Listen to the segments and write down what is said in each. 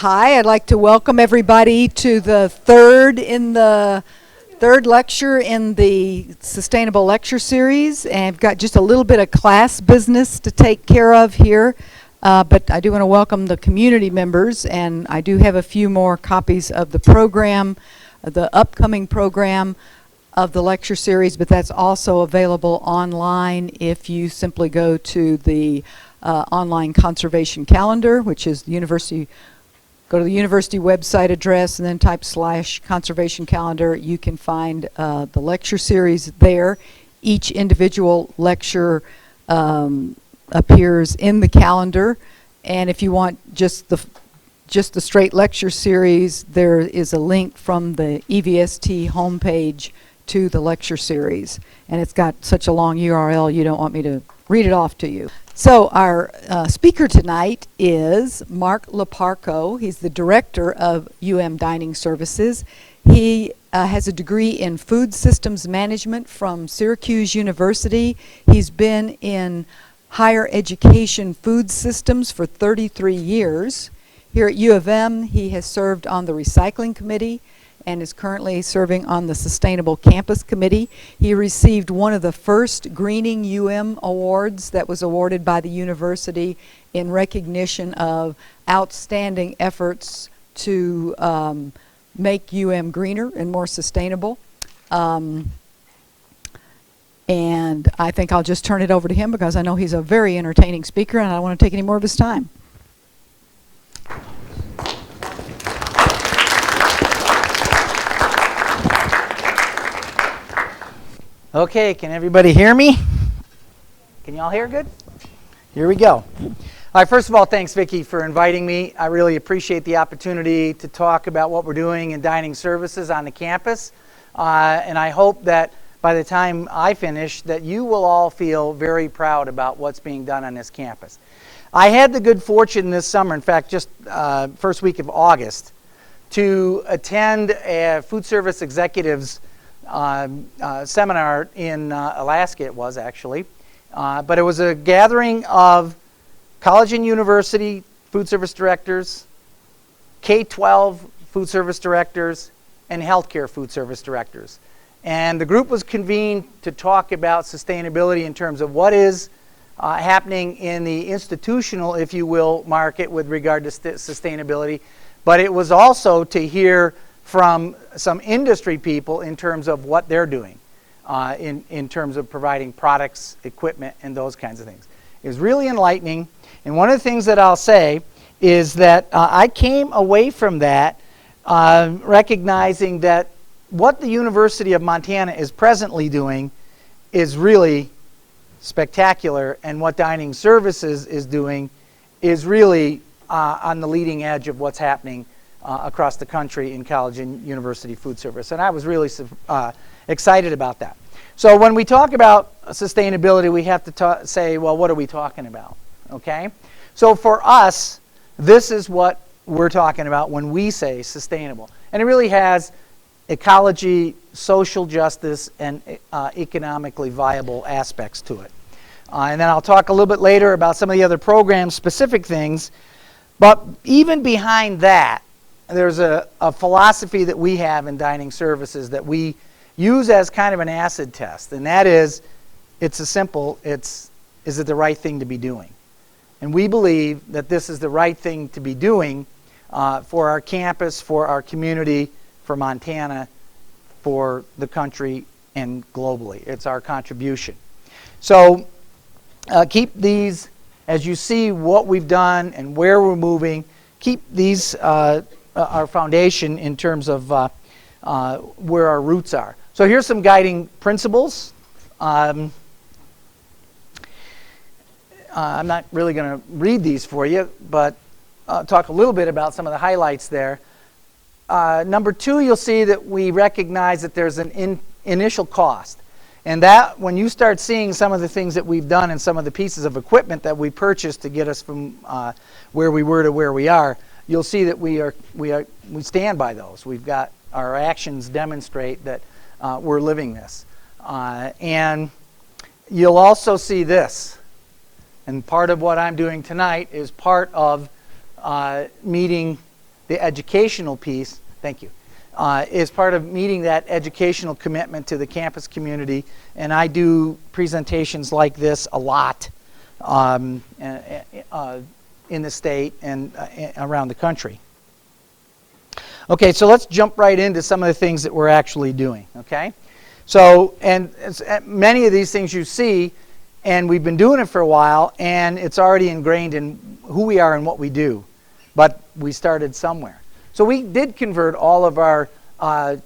Hi, I'd like to welcome everybody to the third lecture in the Sustainable Lecture Series. And I've got just a little bit of class business to take care of here. But I do want to welcome the community members, and I do have a few more copies of the program, the upcoming program of the lecture series, but that's also available online if you simply go to the online conservation calendar, which is the university. Go to the university website address and then type /conservation calendar. You can find the lecture series there. Each individual lecture appears in the calendar. And if you want just the straight lecture series, there is a link from the EVST homepage to the lecture series. And it's got such a long URL, you don't want me to read it off to you. So our speaker tonight is Mark Loparco. He's the director of Dining Services. He has a degree in food systems management from Syracuse University. He's been in higher education food systems for 33 years. Here at U of M, he has served on the recycling committee and is currently serving on the Sustainable Campus Committee. He received one of the first Greening UM awards that was awarded by the university in recognition of outstanding efforts to make UM greener and more sustainable. And I think I'll just turn it over to him because I know he's a very entertaining speaker and I don't want to take any more of his time. Okay, can everybody hear me? Can y'all hear good? Here we go. All right, first of all, thanks, Vicki, for inviting me. I really appreciate the opportunity to talk about what we're doing in dining services on the campus. And I hope that by the time I finish, that you will all feel very proud about what's being done on this campus. I had the good fortune this summer, in fact, just first week of August, to attend a food service executives seminar in Alaska, it was actually. But it was a gathering of college and university food service directors, K-12 food service directors, and healthcare food service directors. And the group was convened to talk about sustainability in terms of what is happening in the institutional, if you will, market with regard to sustainability. But it was also to hear from some industry people in terms of what they're doing in terms of providing products, equipment, and those kinds of things. It was really enlightening. And one of the things that I'll say is that I came away from that recognizing that what the University of Montana is presently doing is really spectacular, and what Dining Services is doing is really on the leading edge of what's happening across the country in college and university food service. And I was really excited about that. So when we talk about sustainability, we have to say, well, what are we talking about? Okay? So for us, this is what we're talking about when we say sustainable. And it really has ecology, social justice, and economically viable aspects to it. And then I'll talk a little bit later about some of the other program-specific things. But even behind that, there's a philosophy that we have in dining services that we use as kind of an acid test, and that is, is it the right thing to be doing? And we believe that this is the right thing to be doing for our campus, for our community, for Montana, for the country, and globally. It's our contribution. So keep these, as you see what we've done and where we're moving, keep these our foundation in terms of where our roots are. So here's some guiding principles. I'm not really going to read these for you, but talk a little bit about some of the highlights there. Number 2, you'll see that we recognize that there's an initial cost. And that, when you start seeing some of the things that we've done and some of the pieces of equipment that we purchased to get us from where we were to where we are, you'll see that we stand by those. We've got our actions demonstrate that we're living this. And you'll also see this. And part of what I'm doing tonight is part of meeting the educational piece, thank you, is part of meeting that educational commitment to the campus community. And I do presentations like this a lot in the state and around the country. Okay, so let's jump right into some of the things that we're actually doing, okay? So, and many of these things you see, and we've been doing it for a while, and it's already ingrained in who we are and what we do. But we started somewhere. So we did convert all of our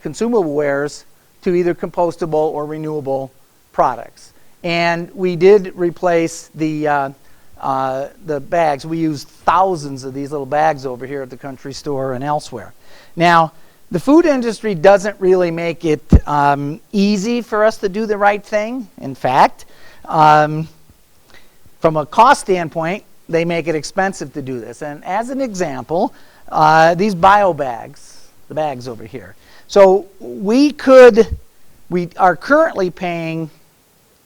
consumable wares to either compostable or renewable products. And we did replace the bags. We used thousands of these little bags over here at the country store and elsewhere. Now, the food industry doesn't really make it easy for us to do the right thing. In fact, from a cost standpoint, they make it expensive to do this. And as an example, these bio bags, the bags over here. So we are currently paying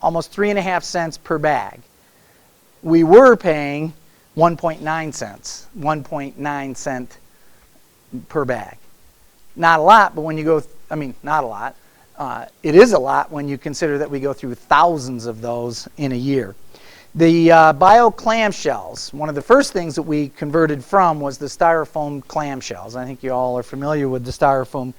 almost 3.5 cents per bag. We were paying 1.9 cents, 1.9 cent per bag. Not a lot, but when you go, not a lot. It is a lot when you consider that we go through thousands of those in a year. The bio clamshells, one of the first things that we converted from was the styrofoam clamshells. I think you all are familiar with the styrofoam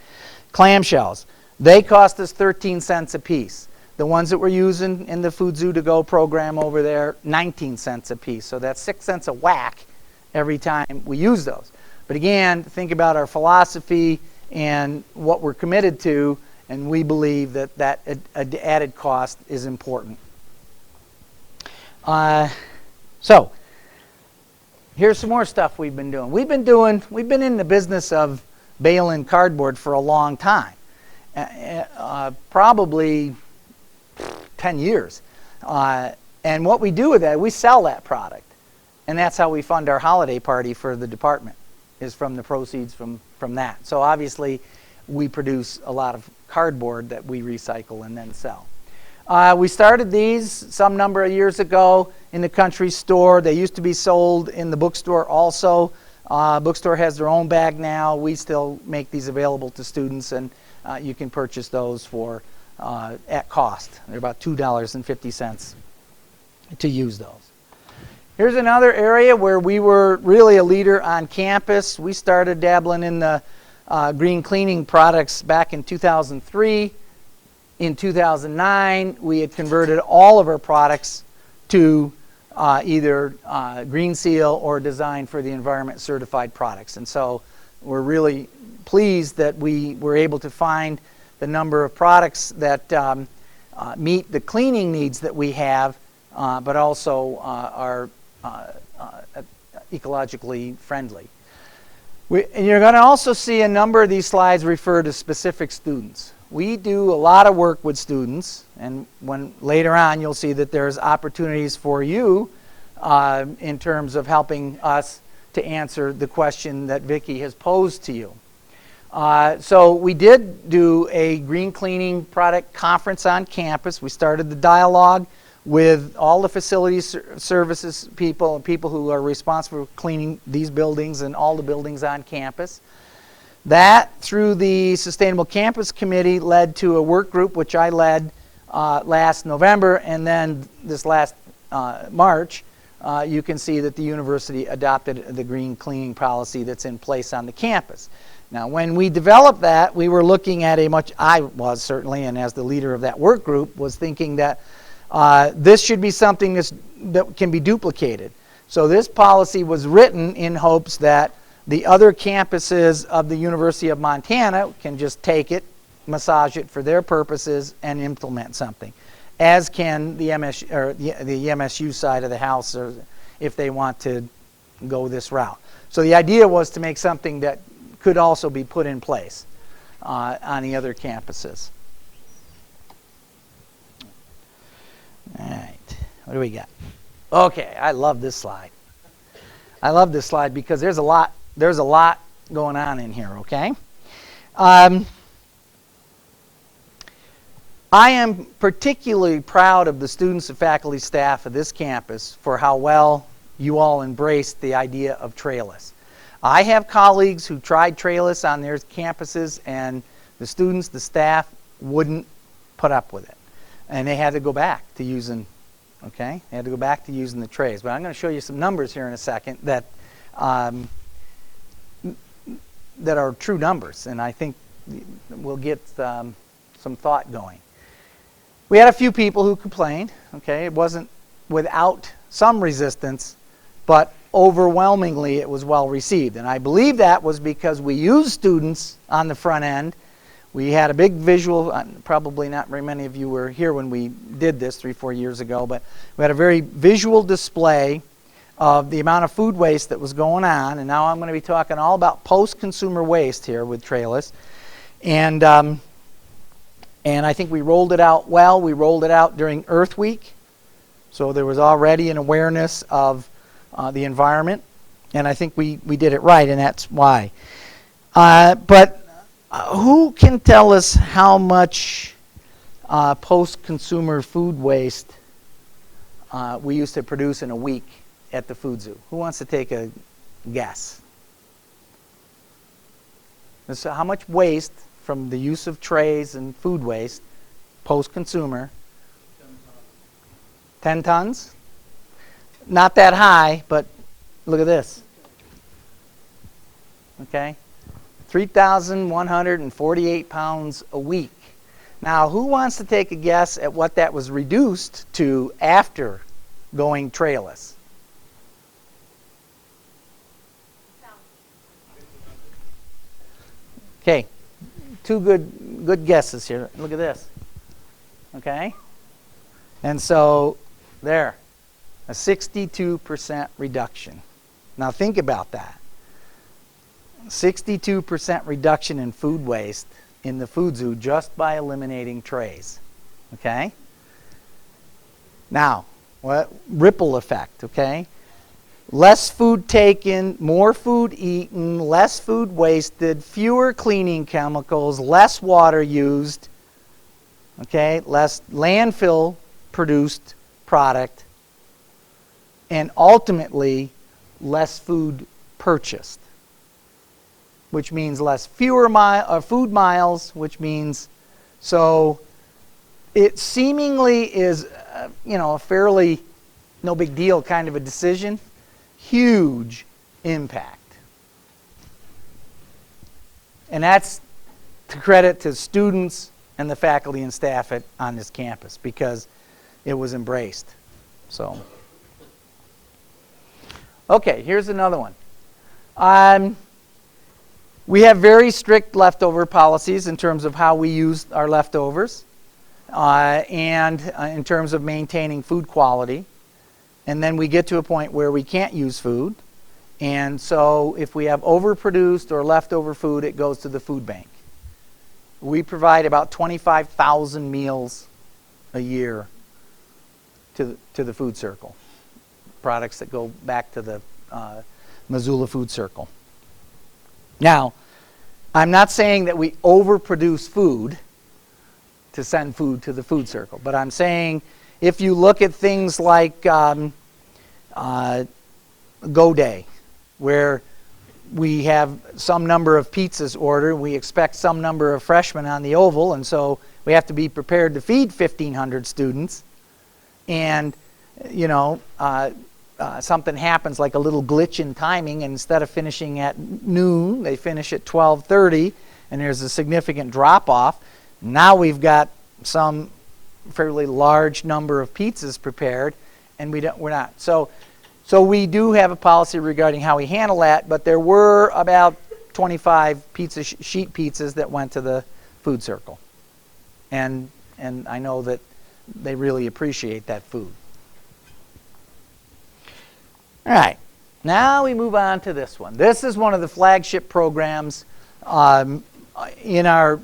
clamshells. They cost us 13 cents a piece. The ones that we're using in the Food Zoo to Go program over there, 19 cents a piece. So that's 6 cents a whack every time we use those. But again, think about our philosophy and what we're committed to, and we believe that that added cost is important. So here's some more stuff we've been doing. We've been in the business of baling cardboard for a long time, probably 10 years. And what we do with that, we sell that product, and that's how we fund our holiday party for the department, is from the proceeds from that. So obviously we produce a lot of cardboard that we recycle and then sell. We started these some number of years ago in the country store. They used to be sold in the bookstore also. Bookstore has their own bag now. We still make these available to students, and you can purchase those for at cost. They're about $2.50 to use those. Here's another area where we were really a leader on campus. We started dabbling in the green cleaning products back in 2003. In 2009, we had converted all of our products to either Green Seal or Design for the Environment certified products. And so we're really pleased that we were able to find the number of products that meet the cleaning needs that we have, but also are ecologically friendly. And you're going to also see a number of these slides refer to specific students. We do a lot of work with students, and when later on you'll see that there's opportunities for you in terms of helping us to answer the question that Vicki has posed to you. So we did do a green cleaning product conference on campus. We started the dialogue with all the facilities services people and people who are responsible for cleaning these buildings and all the buildings on campus. That, through the Sustainable Campus Committee, led to a work group which I led last November, and then this last March, you can see that the university adopted the green cleaning policy that's in place on the campus. Now, when we developed that, we were looking at I was certainly, and as the leader of that work group, was thinking that this should be something that can be duplicated. So this policy was written in hopes that the other campuses of the University of Montana can just take it, massage it for their purposes, and implement something, as can the MSU side of the house, or if they want to go this route. So the idea was to make something that could also be put in place on the other campuses. All right, what do we got? Okay, I love this slide. I love this slide because there's a lot going on in here, okay? I am particularly proud of the students and faculty staff of this campus for how well you all embraced the idea of Trailless. I have colleagues who tried Trayless on their campuses, and the students, the staff, wouldn't put up with it. And they had to go back to using, okay? They had to go back to using the trays. But I'm going to show you some numbers here in a second that that are true numbers, and I think we'll get some thought going. We had a few people who complained, okay? It wasn't without some resistance, but overwhelmingly it was well received. And I believe that was because we used students on the front end. We had a big visual, probably not very many of you were here when we did this 3-4 years ago, but we had a very visual display of the amount of food waste that was going on. And now I'm going to be talking all about post-consumer waste here with Trayless. And I think we rolled it out well. We rolled it out during Earth Week. So there was already an awareness of the environment. And I think we did it right, and that's why. But who can tell us how much post-consumer food waste we used to produce in a week at the Food Zoo? Who wants to take a guess? So how much waste from the use of trays and food waste, post-consumer? 10 tons? Not that high, but look at this. Okay? 3,148 pounds a week. Now, who wants to take a guess at what that was reduced to after going trayless? Okay, two good guesses here. Look at this. Okay? And so, there, a 62% reduction. Now think about that. 62% reduction in food waste in the Food Zoo just by eliminating trays. Okay? Now, what ripple effect, okay? Less food taken, more food eaten, less food wasted, fewer cleaning chemicals, less water used, okay? Less landfill produced product, and ultimately less food purchased, which means fewer food miles, which means, so it seemingly is, a fairly no big deal kind of a decision. Huge impact. And that's to credit to students and the faculty and staff on this campus, because it was embraced. So, okay, here's another one. We have very strict leftover policies in terms of how we use our leftovers, and in terms of maintaining food quality. And then we get to a point where we can't use food. And so if we have overproduced or leftover food, it goes to the food bank. We provide about 25,000 meals a year to the food circle. Products that go back to the Missoula Food Circle. Now, I'm not saying that we overproduce food to send food to the food circle, but I'm saying if you look at things like Go Day, where we have some number of pizzas ordered, we expect some number of freshmen on the oval, and so we have to be prepared to feed 1,500 students. And, something happens like a little glitch in timing, and instead of finishing at noon, they finish at 12:30, and there's a significant drop-off. Now we've got some fairly large number of pizzas prepared, and we're not. So we do have a policy regarding how we handle that, but there were about 25 sheet pizzas that went to the food circle. And I know that they really appreciate that food. All right, now we move on to this one. This is one of the flagship programs in our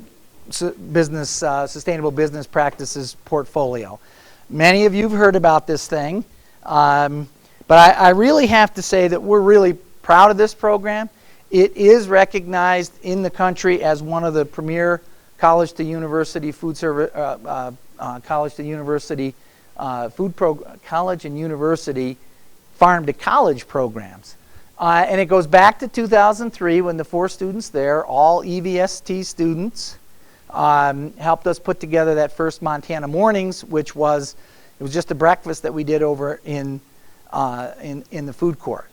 sustainable business practices portfolio. Many of you have heard about this thing, but I really have to say that we're really proud of this program. It is recognized in the country as one of the premier college to university food service, college and university farm to college programs. And it goes back to 2003 when the 4 students there, all EVST students, helped us put together that first Montana Mornings, which was, it was just a breakfast that we did over in the food court.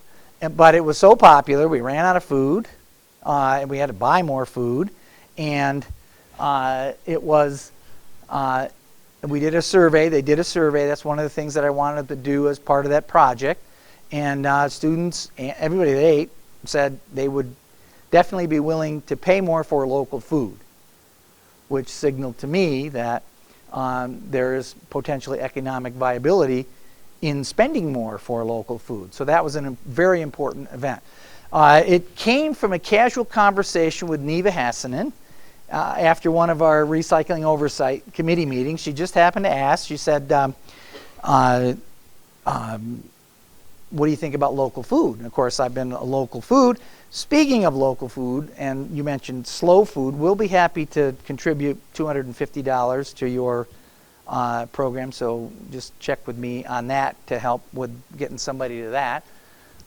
But it was so popular, we ran out of food, and we had to buy more food, and we did a survey. They did a survey. That's one of the things that I wanted to do as part of that project. And students, everybody that ate, said they would definitely be willing to pay more for local food, which signaled to me that there is potentially economic viability in spending more for local food. So that was a very important event. It came from a casual conversation with Neva Hassanen after one of our recycling oversight committee meetings. She just happened to ask, she said, what do you think about local food? And of course, I've been a local food. Speaking of local food, and you mentioned slow food, we'll be happy to contribute $250 to your program, so just check with me on that to help with getting somebody to that.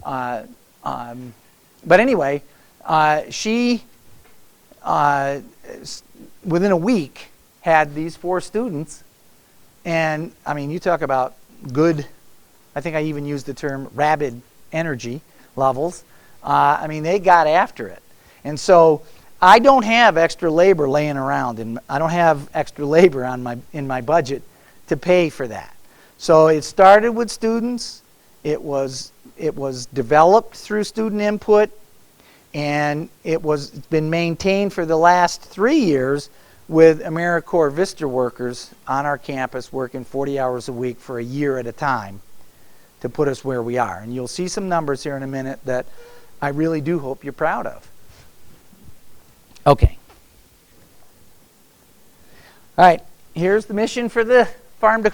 But anyway, she, within a week, had these 4 students, and I mean, you talk about good, I think I even used the term rabid energy levels. I mean, they got after it. And so I don't have extra labor laying around, and I don't have extra labor in my budget to pay for that. So it started with students. It was developed through student input, and it's been maintained for the last 3 years with AmeriCorps Vista workers on our campus working 40 hours a week for a year at a time to put us where we are. And you'll see some numbers here in a minute that I really do hope you're proud of. Okay. All right, here's the mission for the Farm to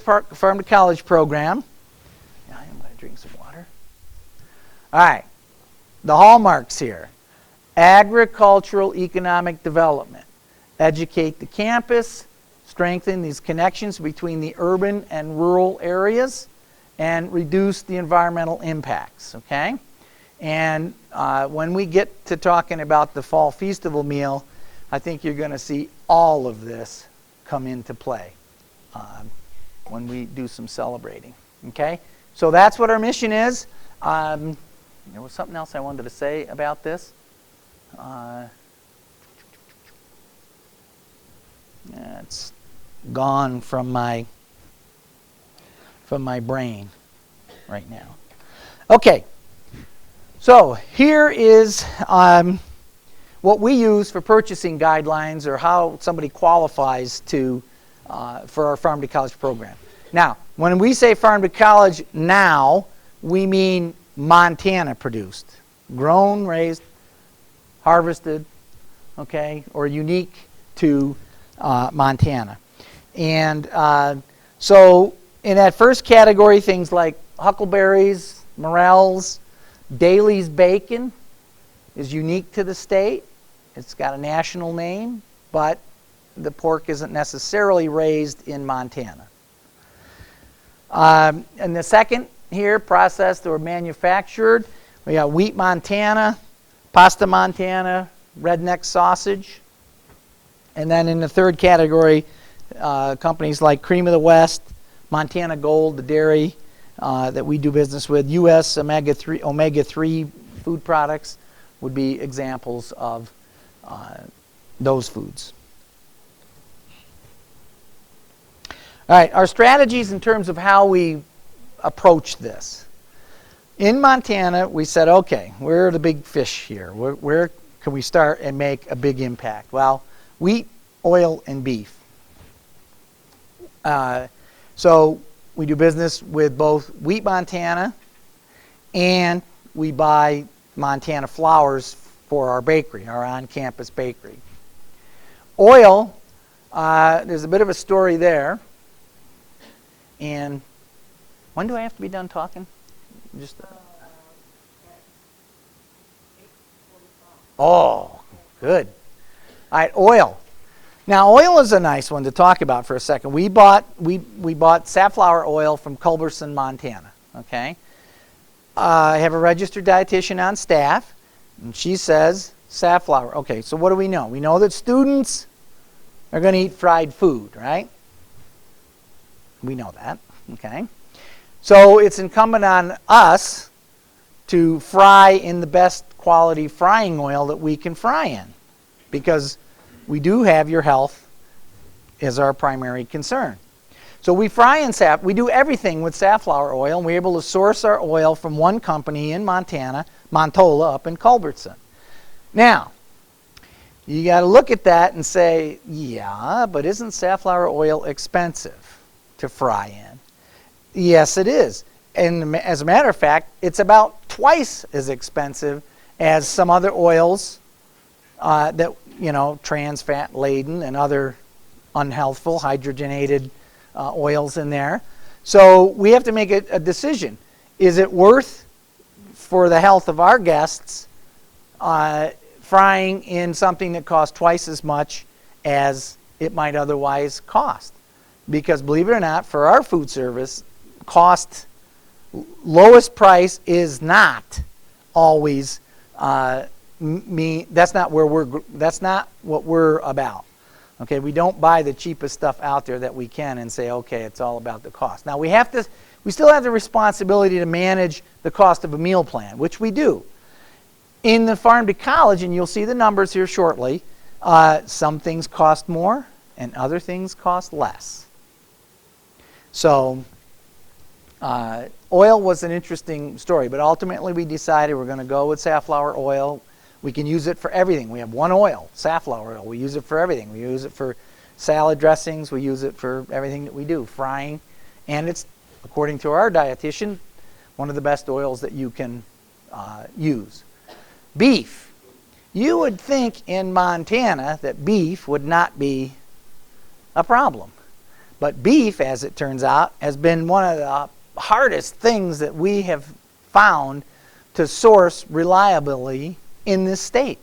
College program. Now I'm going to drink some water. All right, the hallmarks here. Agricultural economic development. Educate the campus, strengthen these connections between the urban and rural areas, and reduce the environmental impacts, okay? And when we get to talking about the Fall Festival meal, I think you're going to see all of this come into play when we do some celebrating, okay? So that's what our mission is. There was something else I wanted to say about this. It's gone from my brain right now. Okay, so here is what we use for purchasing guidelines, or how somebody qualifies to for our Farm to College program. Now, when we say Farm to College now, we mean Montana produced, grown, raised, harvested, okay, or unique to Montana. And so in that first category, things like huckleberries, morels, Daly's bacon is unique to the state. It's got a national name, but the pork isn't necessarily raised in Montana. And the second here, processed or manufactured, we got Wheat Montana, Pasta Montana, Redneck sausage. And then in the third category, companies like Cream of the West, Montana Gold, the dairy that we do business with, U.S. omega-3 food products would be examples of those foods. All right, our strategies in terms of how we approach this. In Montana, we said, okay, where are the big fish here? Where can we start and make a big impact? Well, wheat, oil, and beef. So we do business with both Wheat Montana, and we buy Montana flours for our bakery, our on-campus bakery. Oil, there's a bit of a story there. And when do I have to be done talking? Just. Oh, good. All right, oil. Now, oil is a nice one to talk about for a second. We bought safflower oil from Culberson, Montana. Okay. I have a registered dietitian on staff, and she says safflower. Okay, so what do we know? We know that students are going to eat fried food, right? We know that, okay? So it's incumbent on us to fry in the best quality frying oil that we can fry in, because we do have your health as our primary concern. So we fry in we do everything with safflower oil, and we're able to source our oil from one company in Montana, Montola up in Culbertson. Now, you got to look at that and say, yeah, but isn't safflower oil expensive to fry in? Yes, it is. And as a matter of fact, it's about twice as expensive as some other oils that, you know, trans fat laden and other unhealthful hydrogenated oils in there. So we have to make a decision. Is it worth, for the health of our guests, frying in something that costs twice as much as it might otherwise cost? Because believe it or not, for our food service, lowest price is not always that's not what we're about. Okay, we don't buy the cheapest stuff out there that we can and say, okay, it's all about the cost. Now we still have the responsibility to manage the cost of a meal plan, which we do. In the Farm to College, and you'll see the numbers here shortly, some things cost more and other things cost less. So oil was an interesting story, but ultimately we decided we're going to go with safflower oil. We can use it for everything. We have one oil, safflower oil. We use it for everything. We use it for salad dressings. We use it for everything that we do, frying. And it's, according to our dietitian, one of the best oils that you can use. Beef. You would think in Montana that beef would not be a problem. But beef, as it turns out, has been one of the hardest things that we have found to source reliably in this state.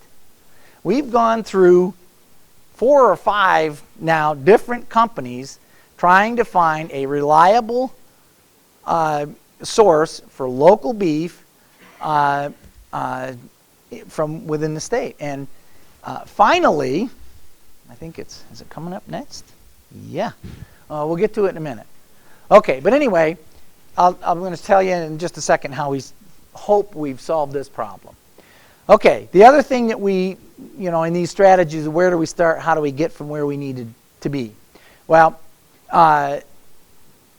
We've gone through 4 or 5 now different companies trying to find a reliable source for local beef from within the state. And finally, I think is it coming up next? Yeah. We'll get to it in a minute. Okay, but anyway, I'm going to tell you in just a second how we hope we've solved this problem. Okay, the other thing that we, in these strategies, where do we start? How do we get from where we needed to be? Well,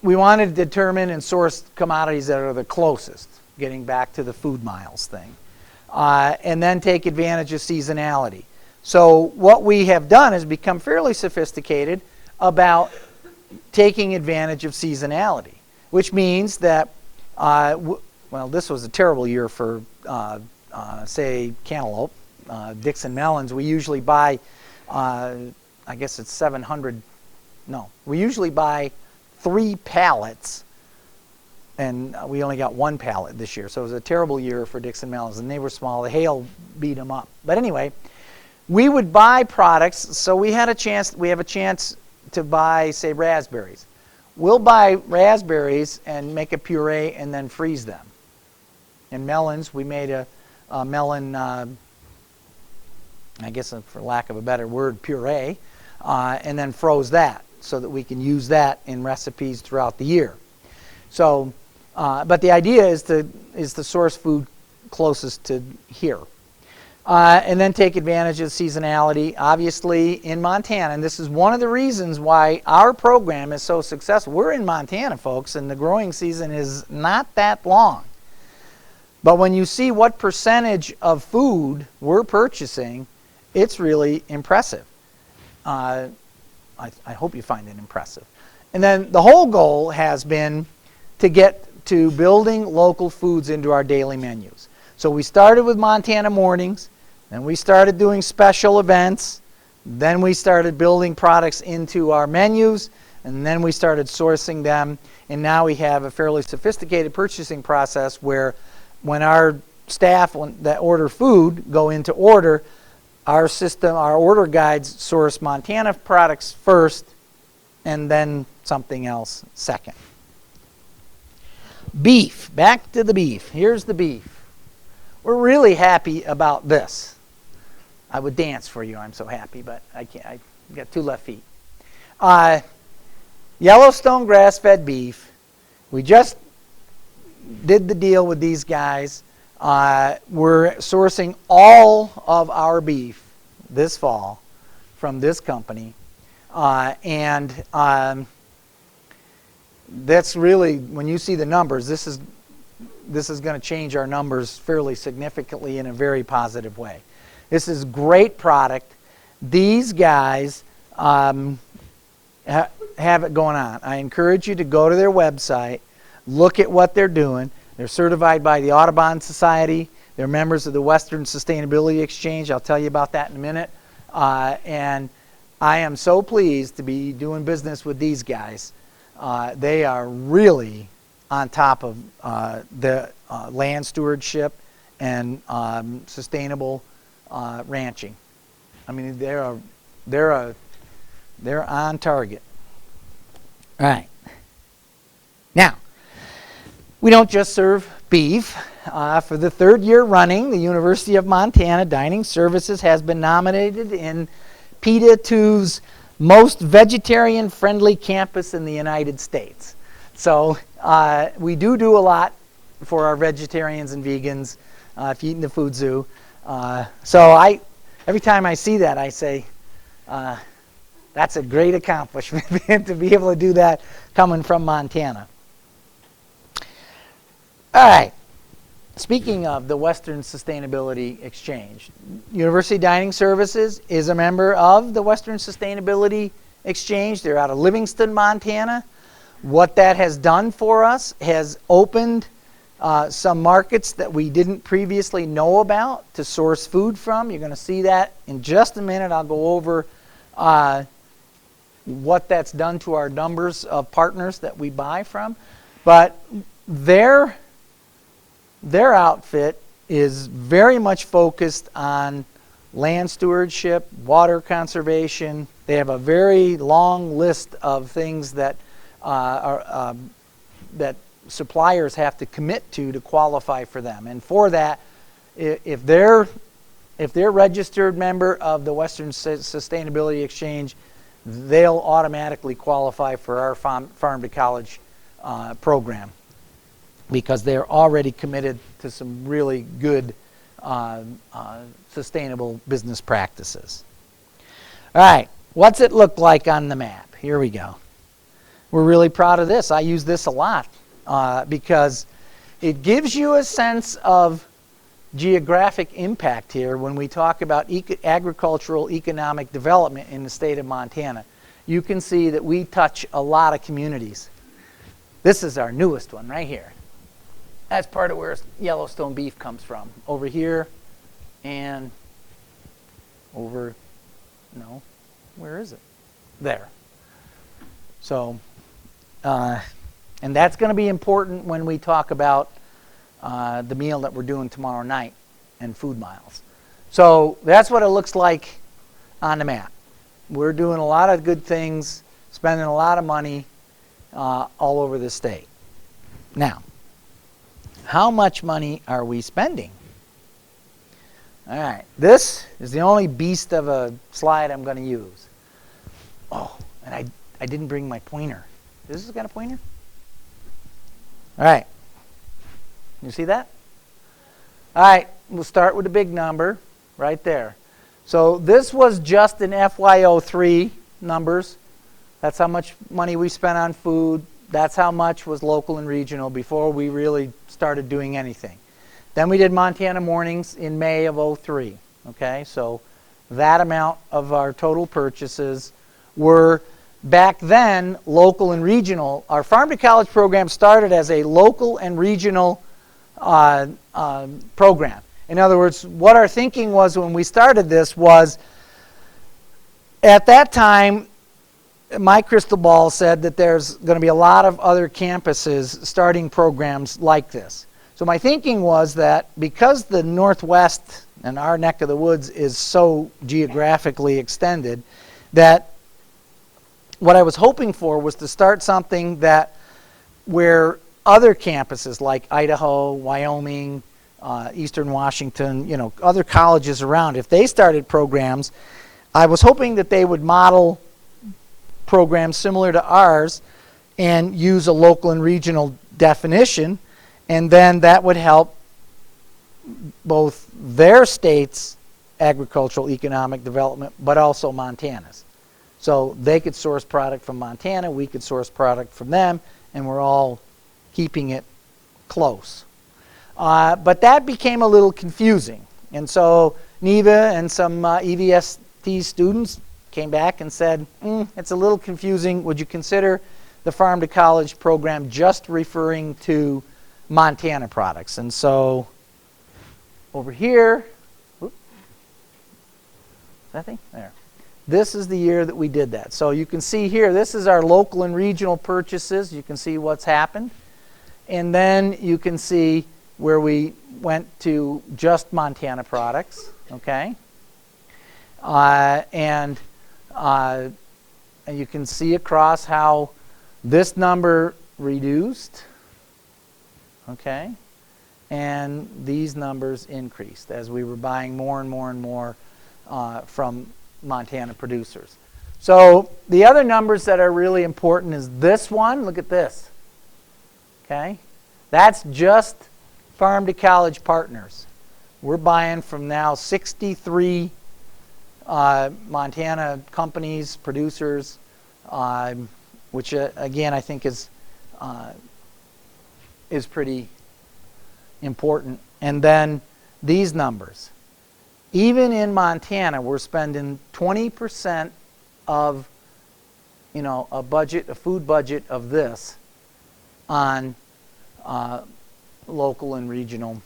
we wanted to determine and source commodities that are the closest, getting back to the food miles thing, and then take advantage of seasonality. So what we have done is become fairly sophisticated about taking advantage of seasonality, which means that, well, this was a terrible year for say cantaloupe, Dixon melons. We usually buy, I guess it's 700, no, we usually buy 3 pallets, and we only got 1 pallet this year. So it was a terrible year for Dixon melons, and they were small. The hail beat them up. But anyway, we would buy products, so we have a chance to buy, say, raspberries. We'll buy raspberries and make a puree and then freeze them. And melons, we made a melon, I guess for lack of a better word, puree, and then froze that so that we can use that in recipes throughout the year. So, but the idea is to source food closest to here. And then take advantage of seasonality. Obviously, in Montana, and this is one of the reasons why our program is so successful. We're in Montana, folks, and the growing season is not that long. But when you see what percentage of food we're purchasing, it's really impressive. I hope you find it impressive. And then the whole goal has been to get to building local foods into our daily menus. So we started with Montana Mornings, then we started doing special events, then we started building products into our menus, and then we started sourcing them, and now we have a fairly sophisticated purchasing process where when our staff that order food go into order, our order guides source Montana products first and then something else second. beef. Back to the beef. Here's the beef. We're really happy about this. I would dance for you. I'm so happy, but I can't. I got 2 left feet. Yellowstone grass-fed beef. We just did the deal with these guys. We're sourcing all of our beef this fall from this company. And that's really, when you see the numbers, this is going to change our numbers fairly significantly in a very positive way. This is great product. These guys have it going on. I encourage you to go to their website, look at what they're doing. They're certified by the Audubon Society. They're members of the Western Sustainability Exchange. I'll tell you about that in a minute. And I am so pleased to be doing business with these guys. They are really on top of the land stewardship and sustainable ranching. I mean, they're on target. All right. Now, we don't just serve beef. For the 3rd year running, the University of Montana Dining Services has been nominated in PETA 2's most vegetarian-friendly campus in the United States. So we do a lot for our vegetarians and vegans if you eat in the food zoo. So every time I see that, I say, that's a great accomplishment to be able to do that coming from Montana. All right. Speaking of the Western Sustainability Exchange, University Dining Services is a member of the Western Sustainability Exchange. They're out of Livingston, Montana. What that has done for us has opened some markets that we didn't previously know about to source food from. You're going to see that in just a minute. I'll go over what that's done to our numbers of partners that we buy from. But their outfit is very much focused on land stewardship, water conservation. They have a very long list of things that that suppliers have to commit to qualify for them. And for that, if they're registered member of the Western Sustainability Exchange, they'll automatically qualify for our Farm to College program, because they're already committed to some really good sustainable business practices. All right, what's it look like on the map? Here we go. We're really proud of this. I use this a lot because it gives you a sense of geographic impact here when we talk about agricultural economic development in the state of Montana. You can see that we touch a lot of communities. This is our newest one right here. That's part of where Yellowstone beef comes from. Over here and over, no, where is it? There. So, and that's going to be important when we talk about the meal that we're doing tomorrow night and food miles. So that's what it looks like on the map. We're doing a lot of good things, spending a lot of money all over the state. Now, how much money are we spending? All right, this is the only beast of a slide I'm going to use. Oh, and I didn't bring my pointer. This has got a pointer? All right. You see that? All right, we'll start with the big number right there. So this was just in FY03 numbers. That's how much money we spent on food. That's how much was local and regional before we really started doing anything. Then we did Montana Mornings in May of 03. Okay, so that amount of our total purchases were back then local and regional. Our Farm to College program started as a local and regional program. In other words, what our thinking was when we started this was, at that time, my crystal ball said that there's going to be a lot of other campuses starting programs like this. So my thinking was that because the Northwest and our neck of the woods is so geographically extended, that what I was hoping for was to start something that where other campuses like Idaho, Wyoming, Eastern Washington, other colleges around, if they started programs, I was hoping that they would model programs similar to ours and use a local and regional definition, and then that would help both their state's agricultural economic development, but also Montana's. So they could source product from Montana, we could source product from them, and we're all keeping it close. But that became a little confusing. And so NEVA and some EVST students came back and said, it's a little confusing. Would you consider the Farm to College program just referring to Montana products? And so over here, that thing? There. This is the year that we did that. So you can see here, this is our local and regional purchases. You can see what's happened. And then you can see where we went to just Montana products, okay? And you can see across how this number reduced, okay? And these numbers increased as we were buying more and more and more from Montana producers. So the other numbers that are really important is this one. Look at this. Okay? That's just Farm to College partners. We're buying from now 63 Montana companies, producers, which again I think is pretty important. And then these numbers. Even in Montana, we're spending 20% of, a food budget of this on local and regional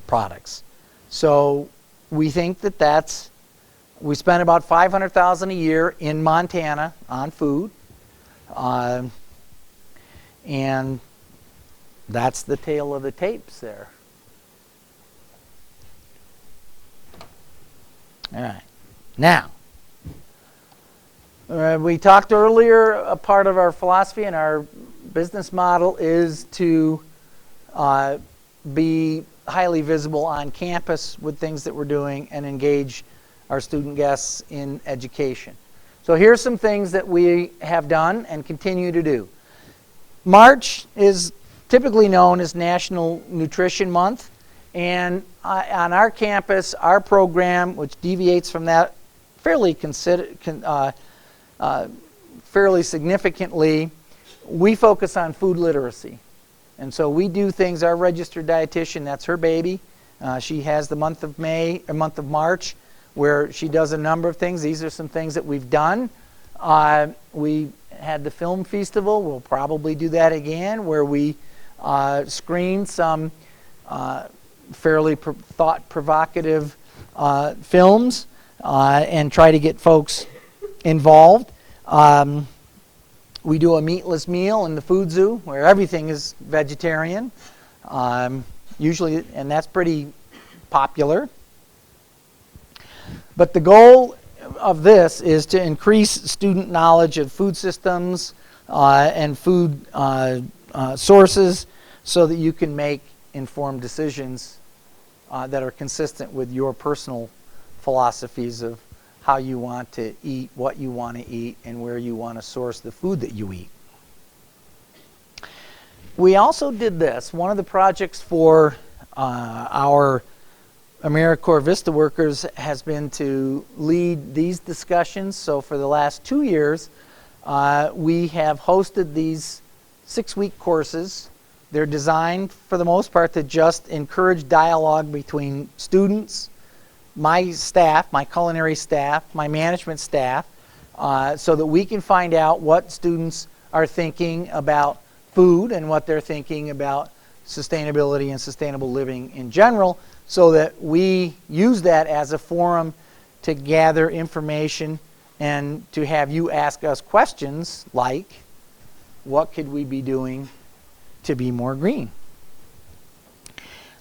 products. So we think that we spend about $500,000 a year in Montana on food, and that's the tale of the tapes there. All right. Now, we talked earlier, a part of our philosophy and our business model is to be highly visible on campus with things that we're doing and engage our student guests in education. So here's some things that we have done and continue to do. March is typically known as National Nutrition Month. And on our campus, our program, which deviates from that fairly significantly, we focus on food literacy. And so we do things, our registered dietitian, that's her baby. She has the month of March, where she does a number of things. These are some things that we've done. We had the film festival. We'll probably do that again, where we screen some fairly thought-provocative films and try to get folks involved. We do a meatless meal in the food zoo where everything is vegetarian, usually, and that's pretty popular. But the goal of this is to increase student knowledge of food systems and food sources so that you can make informed decisions that are consistent with your personal philosophies of how you want to eat, what you want to eat, and where you want to source the food that you eat. We also did this. One of the projects for our AmeriCorps Vista workers has been to lead these discussions. So for the last 2 years, we have hosted these 6-week courses. They're designed, for the most part, to just encourage dialogue between students, my staff, my culinary staff, my management staff, so that we can find out what students are thinking about food and what they're thinking about sustainability and sustainable living in general, so that we use that as a forum to gather information and to have you ask us questions like, what could we be doing to be more green?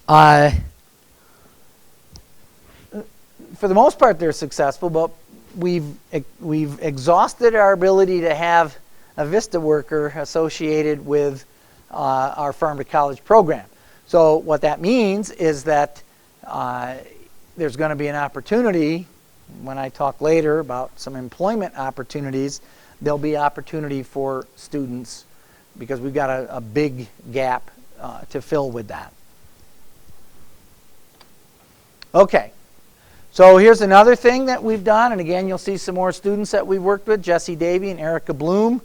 For the most part, they're successful, but we've exhausted our ability to have a Vista worker associated with our Farm to College program. So what that means is that there's going to be an opportunity, when I talk later about some employment opportunities, there'll be opportunity for students because we've got a big gap to fill with that. Okay, so here's another thing that we've done, and again you'll see some more students that we've worked with, Jesse Davey and Erica Bloom.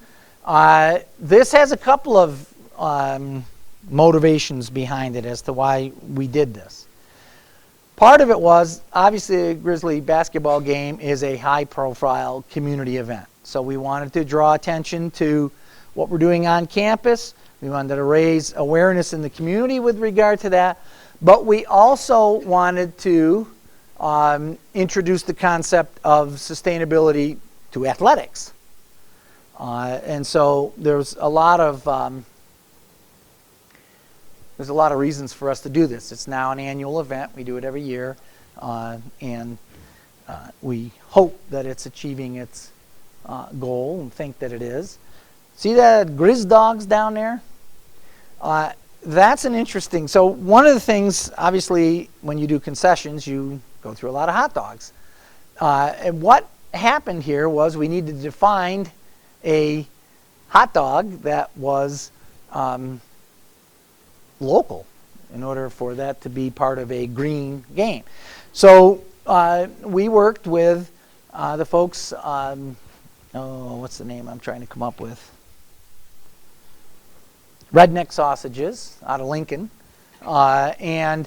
This has a couple of motivations behind it as to why we did this. Part of it was, obviously, a Grizzly basketball game is a high-profile community event. So we wanted to draw attention to what we're doing on campus. We wanted to raise awareness in the community with regard to that. But we also wanted to introduce the concept of sustainability to athletics. And so there's a lot of reasons for us to do this. It's now an annual event. We do it every year. And we hope that it's achieving its goal and think that it is. See that Grizz Dogs down there? That's an interesting, so one of the things, obviously, when you do concessions, you go through a lot of hot dogs. And what happened here was we needed to define a hot dog that was local in order for that to be part of a green game. So we worked with the folks, what's the name I'm trying to come up with? Redneck Sausages out of Lincoln. And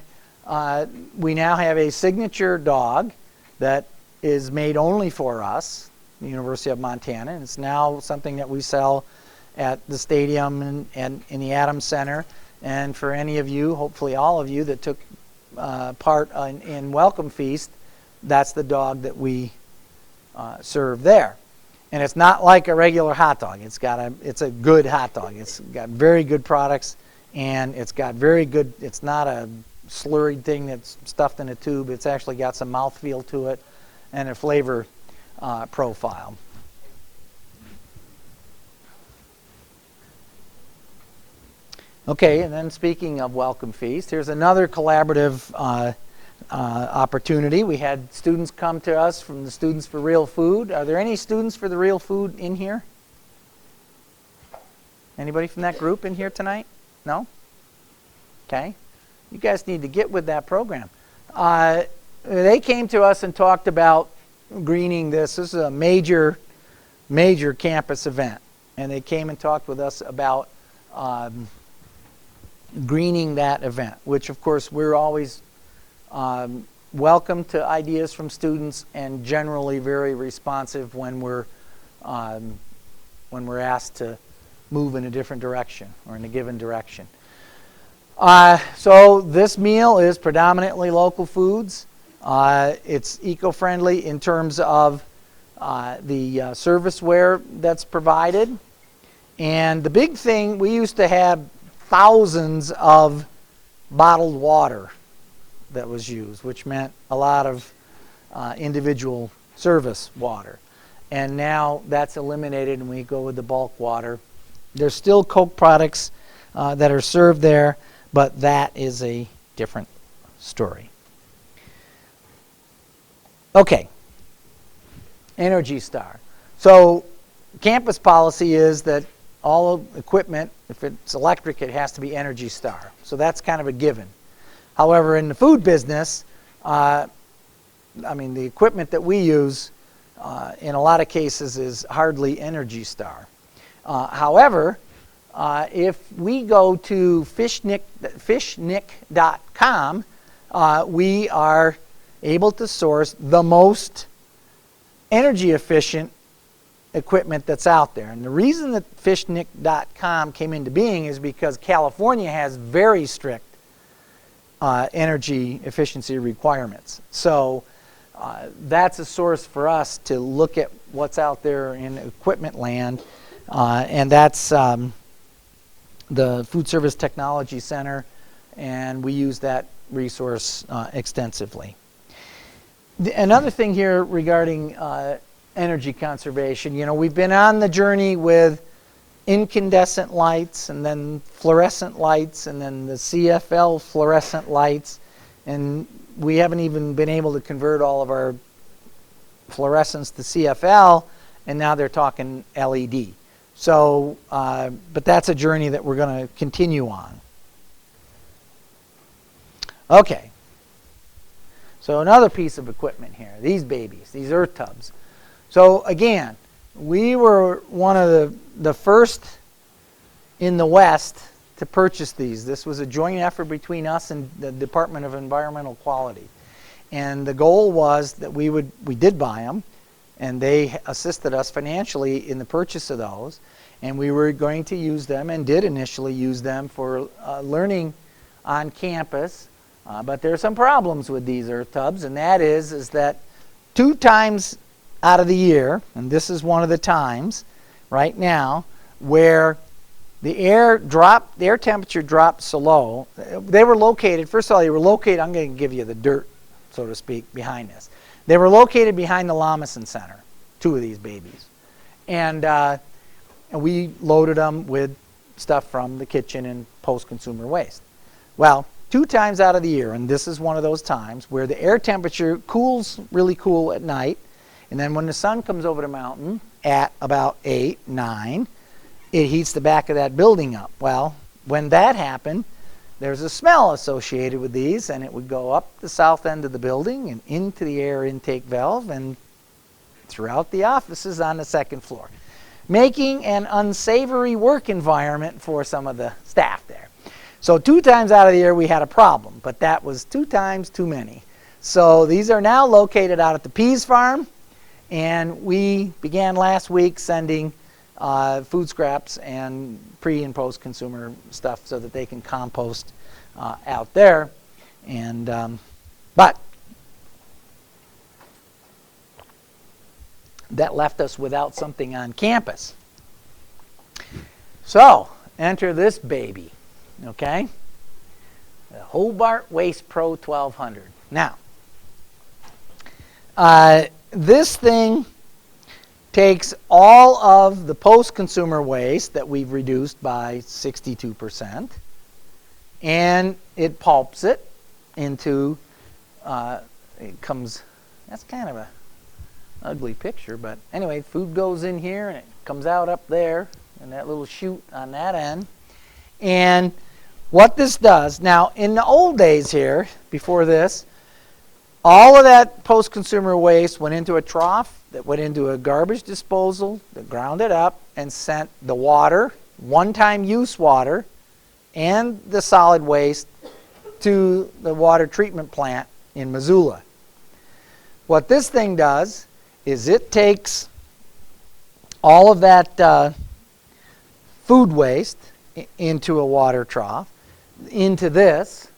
we now have a signature dog that is made only for us, the University of Montana. And it's now something that we sell at the stadium and in the Adams Center. And for any of you, hopefully all of you, that took part in Welcome Feast, that's the dog that we serve there. And it's not like a regular hot dog. It's a good hot dog. It's got very good products, and it's got very good, it's not a slurry thing that's stuffed in a tube. It's actually got some mouthfeel to it and a flavor profile. Okay, and then speaking of Welcome Feast, here's another collaborative opportunity. We had students come to us from the Students for Real Food. Are there any students for the Real Food in here? Anybody from that group in here tonight? No? Okay. You guys need to get with that program. They came to us and talked about greening this. This is a major campus event. And they came and talked with us about greening that event, which of course we're always welcome to ideas from students and generally very responsive when we're asked to move in a different direction or in a given direction. So this meal is predominantly local foods. It's eco-friendly in terms of the serviceware that's provided. And the big thing, we used to have thousands of bottled water that was used, which meant a lot of individual service water. And now that's eliminated and we go with the bulk water. There's still Coke products that are served there, but that is a different story. Okay, Energy Star. So campus policy is that all equipment, if it's electric, it has to be Energy Star. So that's kind of a given. However, in the food business, the equipment that we use in a lot of cases is hardly Energy Star. However, if we go to fishnick.com, we are able to source the most energy efficient equipment that's out there. And the reason that fishnick.com came into being is because California has very strict energy efficiency requirements. So that's a source for us to look at what's out there in equipment land. And that's the Food Service Technology Center, and we use that resource extensively. Another thing here regarding energy conservation, we've been on the journey with incandescent lights, and then fluorescent lights, and then the CFL fluorescent lights. And we haven't even been able to convert all of our fluorescents to CFL, and now they're talking LED. So, but that's a journey that we're going to continue on. Okay. So another piece of equipment here, these babies, these earth tubs. So again, we were one of the first in the West to purchase these. This was a joint effort between us and the Department of Environmental Quality. And the goal was that we did buy them, and they assisted us financially in the purchase of those. And we were going to use them, and did initially use them for learning on campus. But there are some problems with these earth tubs, and that is that 2 times out of the year, and this is one of the times right now, where the air temperature dropped so low. They were located, first of all, I'm going to give you the dirt, so to speak, behind this. They were located behind the Lamison Center, 2 of these babies. And we loaded them with stuff from the kitchen and post-consumer waste. Well, 2 times out of the year, and this is one of those times, where the air temperature cools really cool at night, and then when the sun comes over the mountain at about 8, 9, it heats the back of that building up. Well, when that happened, there's a smell associated with these, and it would go up the south end of the building and into the air intake valve and throughout the offices on the 2nd floor, making an unsavory work environment for some of the staff there. So 2 times out of the year we had a problem, but that was 2 times too many. So these are now located out at the Pease Farm, and we began last week sending food scraps and pre and post consumer stuff so that they can compost out there. And but that left us without something on campus. So enter this baby, okay? The Hobart Waste Pro 1200. Now, this thing takes all of the post-consumer waste that we've reduced by 62%, and it pulps it into, it comes, that's kind of a ugly picture, but anyway, food goes in here and it comes out up there, and that little chute on that end. And what this does, now in the old days here, before this, all of that post-consumer waste went into a trough that went into a garbage disposal that ground it up and sent the water, one-time use water, and the solid waste to the water treatment plant in Missoula. What this thing does is it takes all of that food waste into a water trough, into this,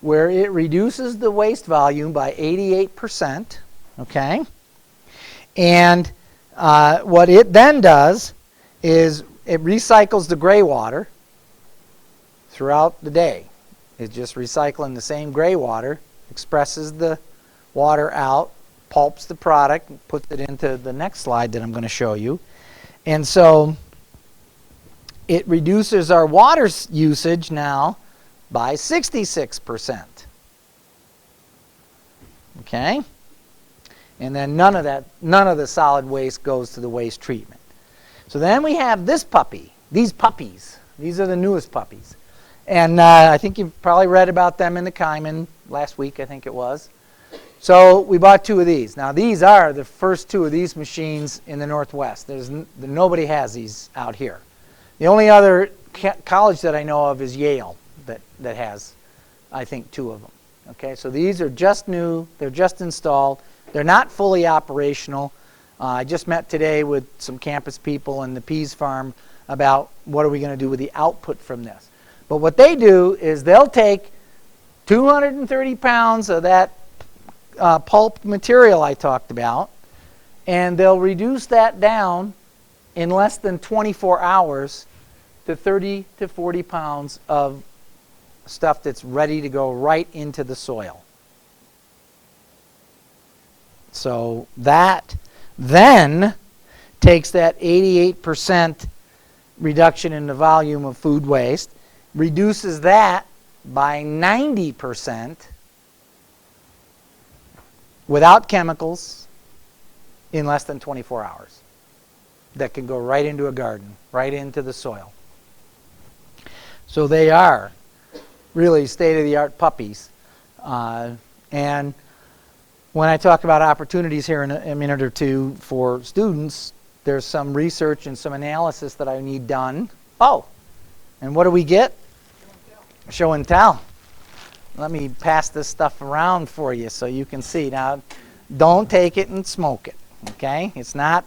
where it reduces the waste volume by 88%, okay? And what it then does is it recycles the gray water throughout the day. It's just recycling the same gray water, expresses the water out, pulps the product, puts it into the next slide that I'm going to show you. And so it reduces our water usage now by 66%. Okay? And then none of the solid waste goes to the waste treatment. So then we have this puppy, these puppies. These are the newest puppies. And I think you've probably read about them in the Kaiman last week, I think it was. So we bought 2 of these. Now these are the first 2 of these machines in the Northwest. Nobody has these out here. The only other college that I know of is Yale that has, I think, 2 of them. Okay, so these are just new. They're just installed. They're not fully operational. I just met today with some campus people in the Pease Farm about what are we going to do with the output from this. But what they do is they'll take 230 pounds of that pulp material I talked about, and they'll reduce that down in less than 24 hours to 30 to 40 pounds of stuff that's ready to go right into the soil. So that then takes that 88% reduction in the volume of food waste, reduces that by 90% without chemicals in less than 24 hours. That can go right into a garden, right into the soil. So they are really state-of-the-art puppies. And when I talk about opportunities here in a minute or two for students, there's some research and some analysis that I need done. Oh, and what do we get? Show and tell. Let me pass this stuff around for you so you can see. Now, don't take it and smoke it, okay? It's not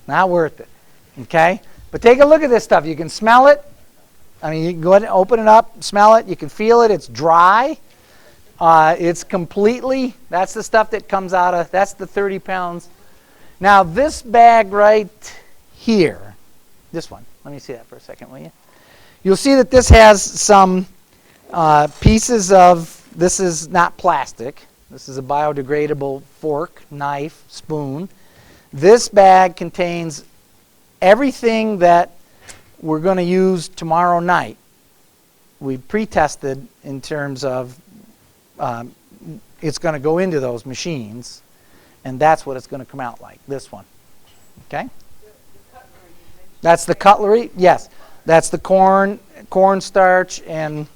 worth it, okay? But take a look at this stuff. You can smell it. I mean, you can go ahead and open it up, smell it. You can feel it. It's dry. It's completely, that's the stuff that comes out of, that's the 30 pounds. Now, this bag right here, this one, let me see that for a second, will you? You'll see that this has some pieces of, this is not plastic. This is a biodegradable fork, knife, spoon. This bag contains everything that we're going to use tomorrow night. We pre-tested in terms of it's going to go into those machines, and that's what it's going to come out like, this one. Okay? That's the cutlery? Yes. That's the cornstarch, and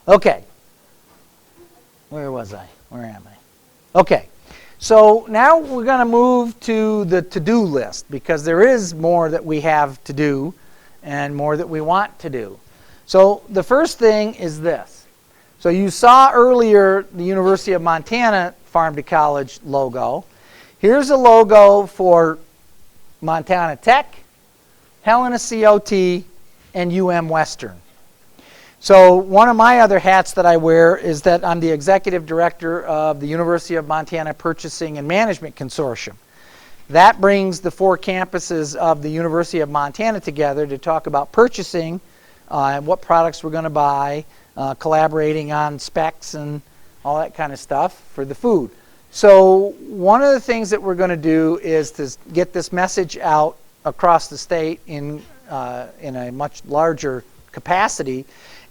okay. Where was I? Where am I? Okay. So now we're going to move to the to-do list, because there is more that we have to do and more that we want to do. So the first thing is this. So you saw earlier the University of Montana Farm to College logo. Here's a logo for Montana Tech, Helena COT, and UM Western. So one of my other hats that I wear is that I'm the executive director of the University of Montana Purchasing and Management Consortium. That brings the 4 campuses of the University of Montana together to talk about purchasing and what products we're going to buy, collaborating on specs and all that kind of stuff for the food. So one of the things that we're going to do is to get this message out across the state in a much larger capacity,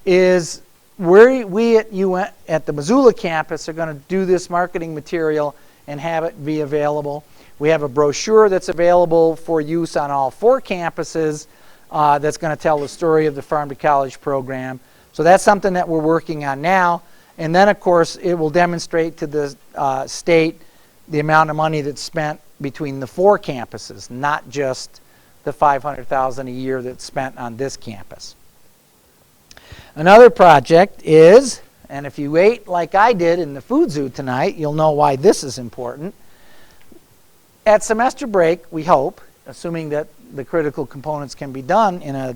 is we at the Missoula campus are going to do this marketing material and have it be available. We have a brochure that's available for use on all 4 campuses that's going to tell the story of the Farm to College program. So that's something that we're working on now. And then, of course, it will demonstrate to the state the amount of money that's spent between the 4 campuses, not just the $500,000 a year that's spent on this campus. Another project is, and if you ate like I did in the food zoo tonight, you'll know why this is important. At semester break, we hope, assuming that the critical components can be done in a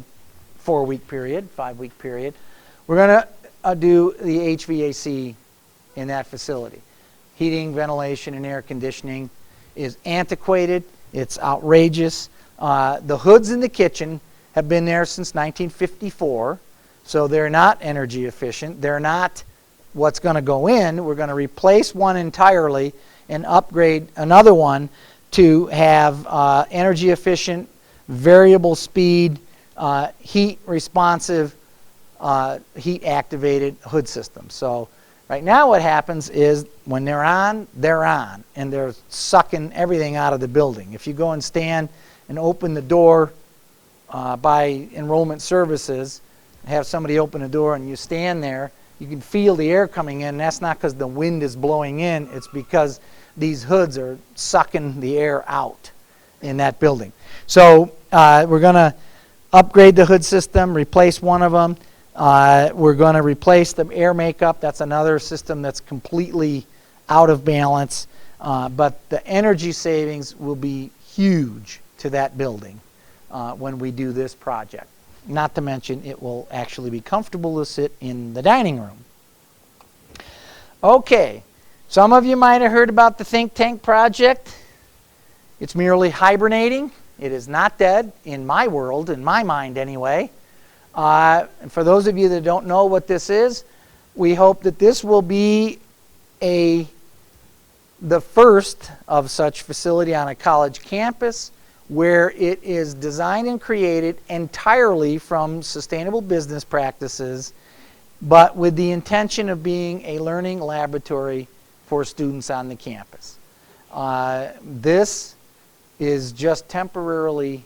4-week period, 5-week period, we're going to do the HVAC in that facility. Heating, ventilation, and air conditioning is antiquated. It's outrageous. The hoods in the kitchen have been there since 1954. So they're not energy efficient. They're not what's going to go in. We're going to replace one entirely and upgrade another one to have energy efficient, variable speed, heat responsive, heat activated hood system. So right now what happens is when they're on, and they're sucking everything out of the building. If you go and stand and open the door by enrollment services, have somebody open a door and you stand there, you can feel the air coming in. That's not because the wind is blowing in. It's because these hoods are sucking the air out in that building. So we're going to upgrade the hood system, replace one of them. We're going to replace the air makeup. That's another system that's completely out of balance. But the energy savings will be huge to that building when we do this project. Not to mention, it will actually be comfortable to sit in the dining room. Okay, some of you might have heard about the Think Tank project. It's merely hibernating. It is not dead, in my world, in my mind anyway. And for those of you that don't know what this is, we hope that this will be the first of such facility on a college campus. where it is designed and created entirely from sustainable business practices, but with the intention of being a learning laboratory for students on the campus. This is just temporarily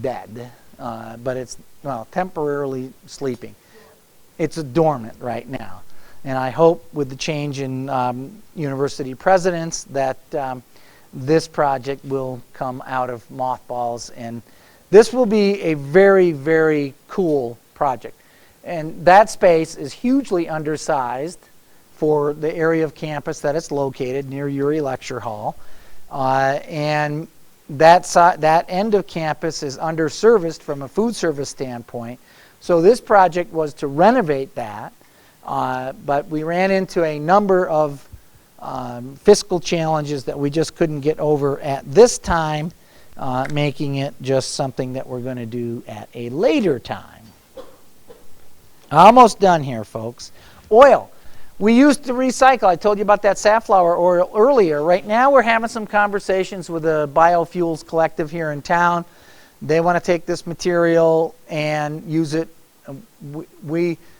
dead, but it's, well, temporarily sleeping. It's dormant right now. And I hope with the change in university presidents that this project will come out of mothballs, and this will be a very, very cool project. And that space is hugely undersized for the area of campus that it's located near Urey Lecture Hall. And that end of campus is underserviced from a food service standpoint. So this project was to renovate that, but we ran into a number of fiscal challenges that we just couldn't get over at this time, making it just something that we're going to do at a later time. Almost done here, folks. Oil. We used to recycle. I told you about that safflower oil earlier. Right now we're having some conversations with a biofuels collective here in town. They want to take this material and use it.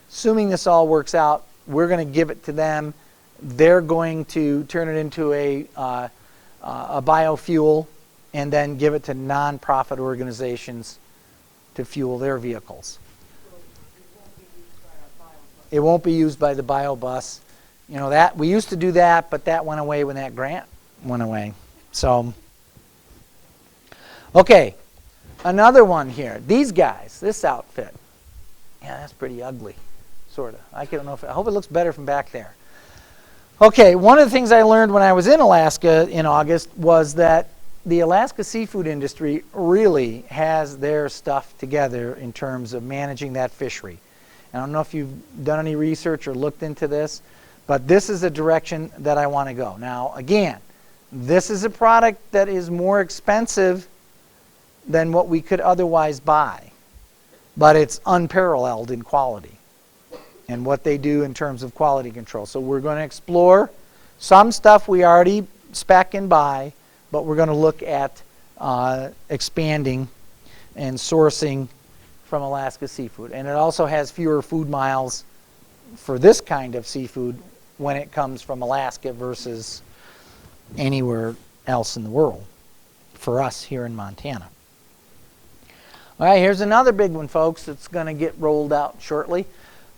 Assuming this all works out, we're going to give it to them. They're going to turn it into a biofuel and then give it to nonprofit organizations to fuel their vehicles. It won't be used by the biobus. You know, that we used to do that, but that went away when that grant went away. So, okay, another one here. These guys, this outfit. Yeah, that's pretty ugly, sort of. I don't know if I hope it looks better from back there. Okay, one of the things I learned when I was in Alaska in August was that the Alaska seafood industry really has their stuff together in terms of managing that fishery. I don't know if you've done any research or looked into this, but this is a direction that I want to go. Now, again, this is a product that is more expensive than what we could otherwise buy, but it's unparalleled in quality and what they do in terms of quality control. So we're going to explore some stuff we already spec and buy, but we're going to look at expanding and sourcing from Alaska seafood. And it also has fewer food miles for this kind of seafood when it comes from Alaska versus anywhere else in the world for us here in Montana. All right, here's another big one, folks, that's going to get rolled out shortly.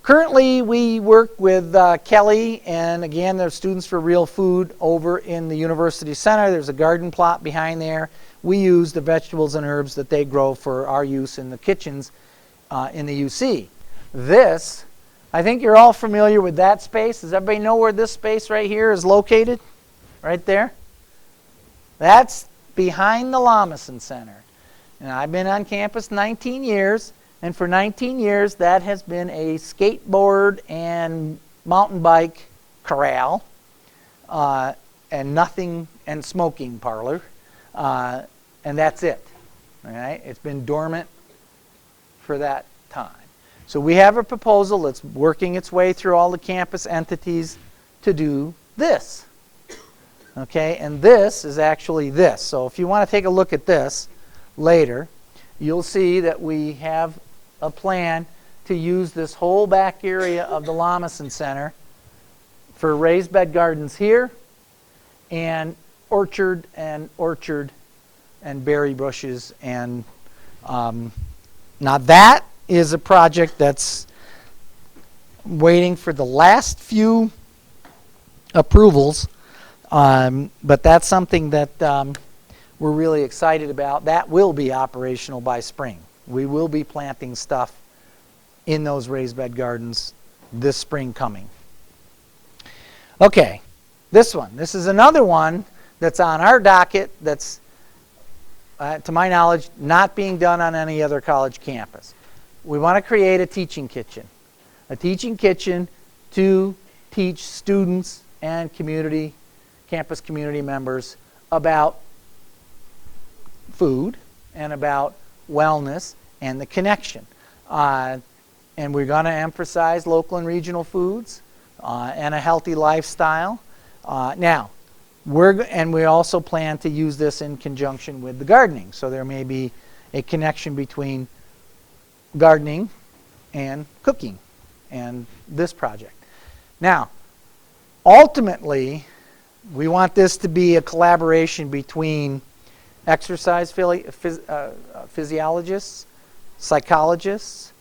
Currently, we work with Kelly, and again, there's Students for Real Food over in the University Center. There's a garden plot behind there. We use the vegetables and herbs that they grow for our use in the kitchens in the UC. This, I think you're all familiar with that space. Does everybody know where this space right here is located? Right there? That's behind the Lamison Center. And I've been on campus 19 years, and for 19 years that has been a skateboard and mountain bike corral and nothing, and smoking parlor, and that's it. All right? It's been dormant for that time. So we have a proposal that's working its way through all the campus entities to do this. Okay, and this is actually this. So if you want to take a look at this later, you'll see that we have a plan to use this whole back area of the Lamison Center for raised bed gardens here and orchard and berry bushes. And now that is a project that's waiting for the last few approvals, but that's something that we're really excited about. That will be operational by spring. We will be planting stuff in those raised bed gardens this spring coming. Okay, this one. This is another one that's on our docket that's, to my knowledge, not being done on any other college campus. We want to create a teaching kitchen. A teaching kitchen to teach students and campus community members about food and about wellness and the connection. And we're going to emphasize local and regional foods and a healthy lifestyle. Now, And we also plan to use this in conjunction with the gardening. So there may be a connection between gardening and cooking and this project. Now, ultimately, we want this to be a collaboration between exercise physiologists, psychologists,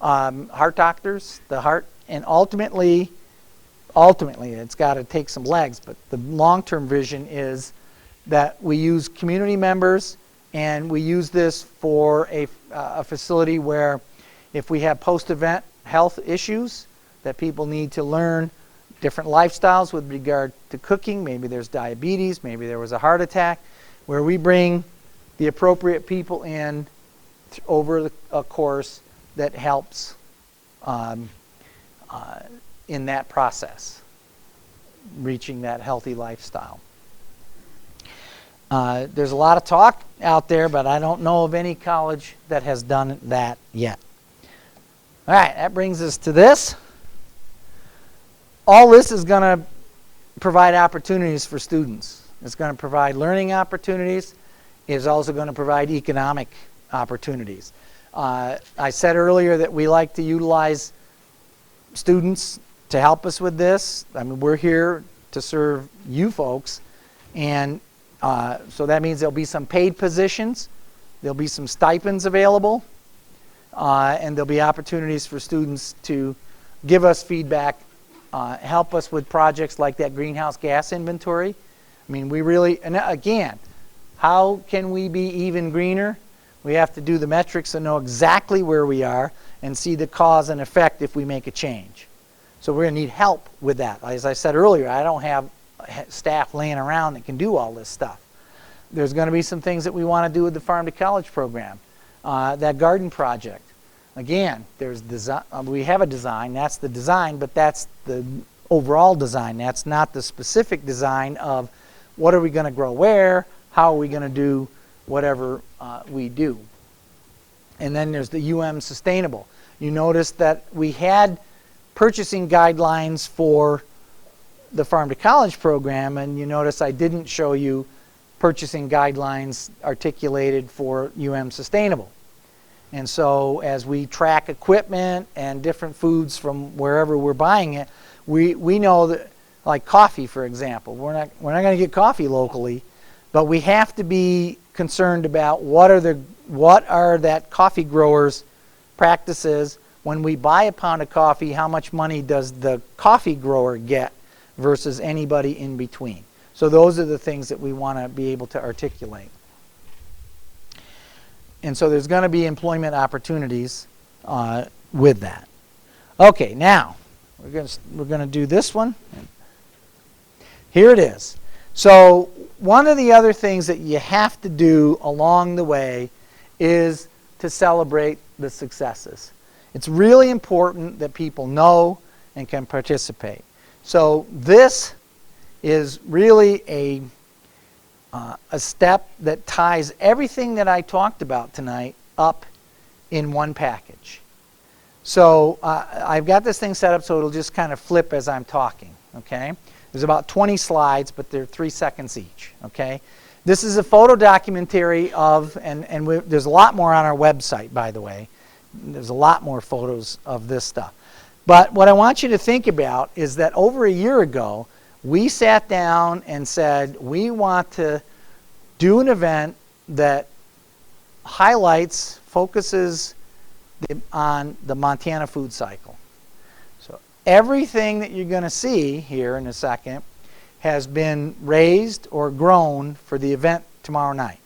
heart doctors, the heart, and ultimately, it's got to take some legs, but the long-term vision is that we use community members, and we use this for a facility where if we have post-event health issues that people need to learn different lifestyles with regard to cooking, maybe there's diabetes, maybe there was a heart attack, where we bring the appropriate people in over a course that helps in that process, reaching that healthy lifestyle. There's a lot of talk out there, but I don't know of any college that has done that yet. All right, that brings us to this. All this is going to provide opportunities for students. It's going to provide learning opportunities. It's also going to provide economic opportunities. I said earlier that we like to utilize students to help us with this. I mean, we're here to serve you folks, and so that means there'll be some paid positions, there'll be some stipends available, and there'll be opportunities for students to give us feedback, help us with projects like that greenhouse gas inventory. I mean, we really, and again, how can we be even greener? We have to do the metrics and know exactly where we are and see the cause and effect if we make a change. So we're going to need help with that. As I said earlier, I don't have staff laying around that can do all this stuff. There's going to be some things that we want to do with the Farm to College program, that garden project. Again, there's design. We have a design. That's the design, but that's the overall design. That's not the specific design of what are we going to grow where, how are we going to do whatever we do. And then there's the UM Sustainable. You notice that we had purchasing guidelines for the Farm to College program, and you notice I didn't show you purchasing guidelines articulated for UM Sustainable. And so as we track equipment and different foods from wherever we're buying it, we know that, like coffee, for example, we're not going to get coffee locally, but we have to be concerned about what are that coffee growers' practices. When we buy a pound of coffee, how much money does the coffee grower get versus anybody in between? So those are the things that we want to be able to articulate. And so there's going to be employment opportunities with that. Okay, now we're going to do this one. Here it is. So one of the other things that you have to do along the way is to celebrate the successes. It's really important that people know and can participate. So this is really a step that ties everything that I talked about tonight up in one package. So I've got this thing set up so it'll just kind of flip as I'm talking, okay? There's about 20 slides, but they're 3 seconds each, okay? This is a photo documentary of, and there's a lot more on our website, by the way. There's a lot more photos of this stuff. But what I want you to think about is that over a year ago, we sat down and said, we want to do an event that highlights, focuses on the Montana food cycle. So everything that you're going to see here in a second has been raised or grown for the event tomorrow night.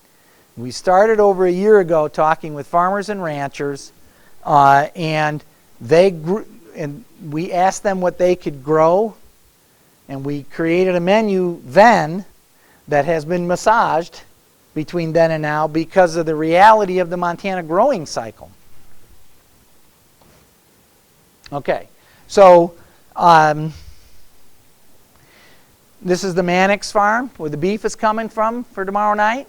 We started over a year ago talking with farmers and ranchers, and they grew, and we asked them what they could grow, and we created a menu then that has been massaged between then and now because of the reality of the Montana growing cycle. Okay, so this is the Mannix farm where the beef is coming from for tomorrow night.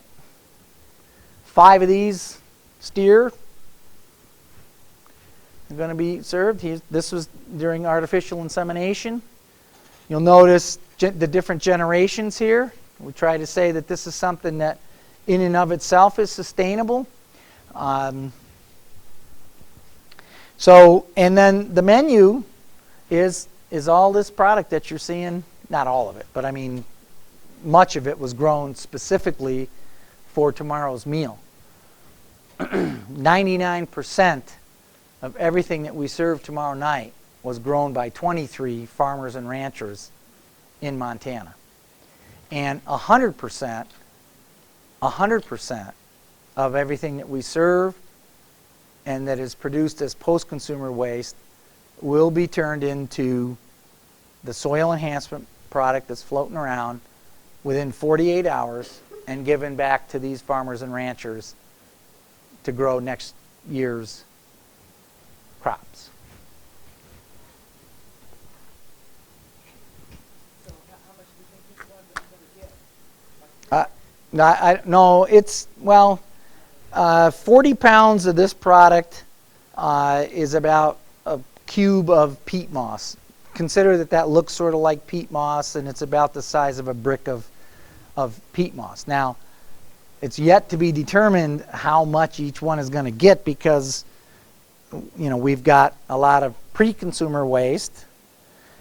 5 of these steer are going to be served. This was during artificial insemination. You'll notice the different generations here. We try to say that this is something that in and of itself is sustainable. And then the menu is all this product that you're seeing, not all of it, but I mean, much of it was grown specifically for tomorrow's meal. 99% of everything that we serve tomorrow night was grown by 23 farmers and ranchers in Montana. And 100% of everything that we serve and that is produced as post-consumer waste will be turned into the soil enhancement product that's floating around within 48 hours and given back to these farmers and ranchers to grow next year's crops. So how much do you think each one is going to get? No, it's, well, 40 pounds of this product is about a cube of peat moss. Consider that that looks sort of like peat moss, and it's about the size of a brick of peat moss. Now, it's yet to be determined how much each one is going to get because, you know, we've got a lot of pre-consumer waste.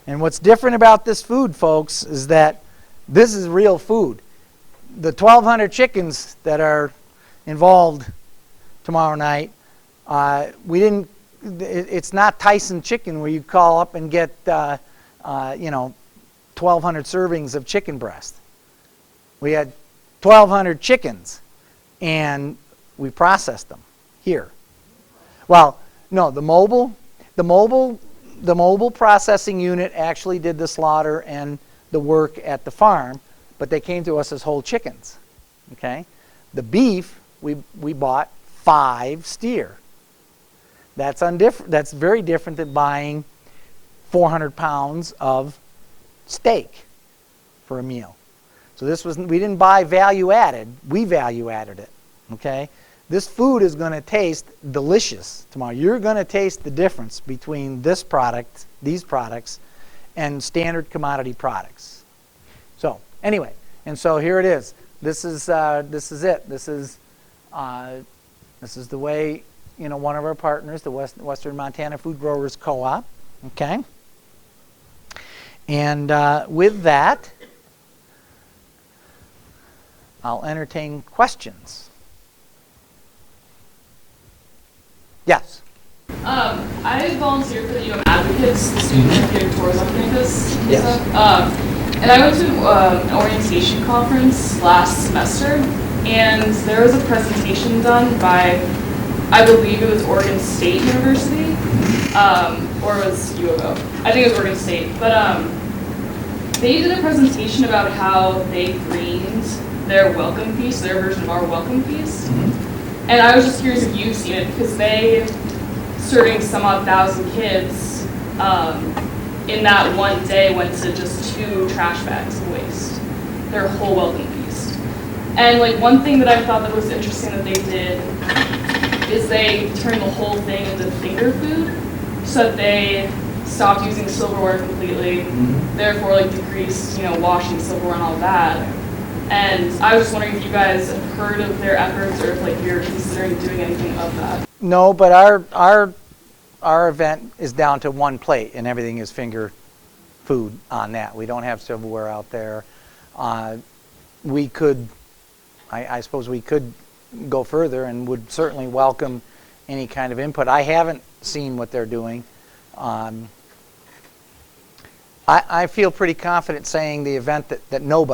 And what's different about this food, folks, is that this is real food. The 1,200 chickens that are involved tomorrow night, it's not Tyson chicken where you call up and get, 1,200 servings of chicken breast. We had 1,200 chickens, and we processed them here. Well, no, the mobile processing unit actually did the slaughter and the work at the farm, but they came to us as whole chickens. Okay, the beef we bought 5 steer. That's very different than buying 400 pounds of steak for a meal. So we didn't buy value added, we value added it. Okay? This food is going to taste delicious tomorrow. You're going to taste the difference between these products, and standard commodity products. So anyway, and so here it is. This is it. This is the way, one of our partners, the Western Montana Food Growers Co-op. Okay. And with that, I'll entertain questions. Yes. I volunteered for the UM Advocates, the student educator tours on campus and Yes. stuff. And I went to an orientation conference last semester, and there was a presentation done by, I believe it was Oregon State University, or it was U of O. I think it was Oregon State. But they did a presentation about how they greened their welcome feast, their version of our welcome feast. Mm-hmm. And I was just curious if you've seen it, because they, serving some odd thousand kids, in that one day went to just 2 trash bags of waste, their whole welcome feast. And one thing that I thought that was interesting that they did is they turned the whole thing into finger food, so that they stopped using silverware completely, therefore decreased, washing silverware and all that. And I was just wondering if you guys have heard of their efforts, or if you're considering doing anything of that. No, but our event is down to 1 plate, and everything is finger food on that. We don't have silverware out there. We could, I suppose we could go further and would certainly welcome any kind of input. I haven't seen what they're doing. I feel pretty confident saying the event that no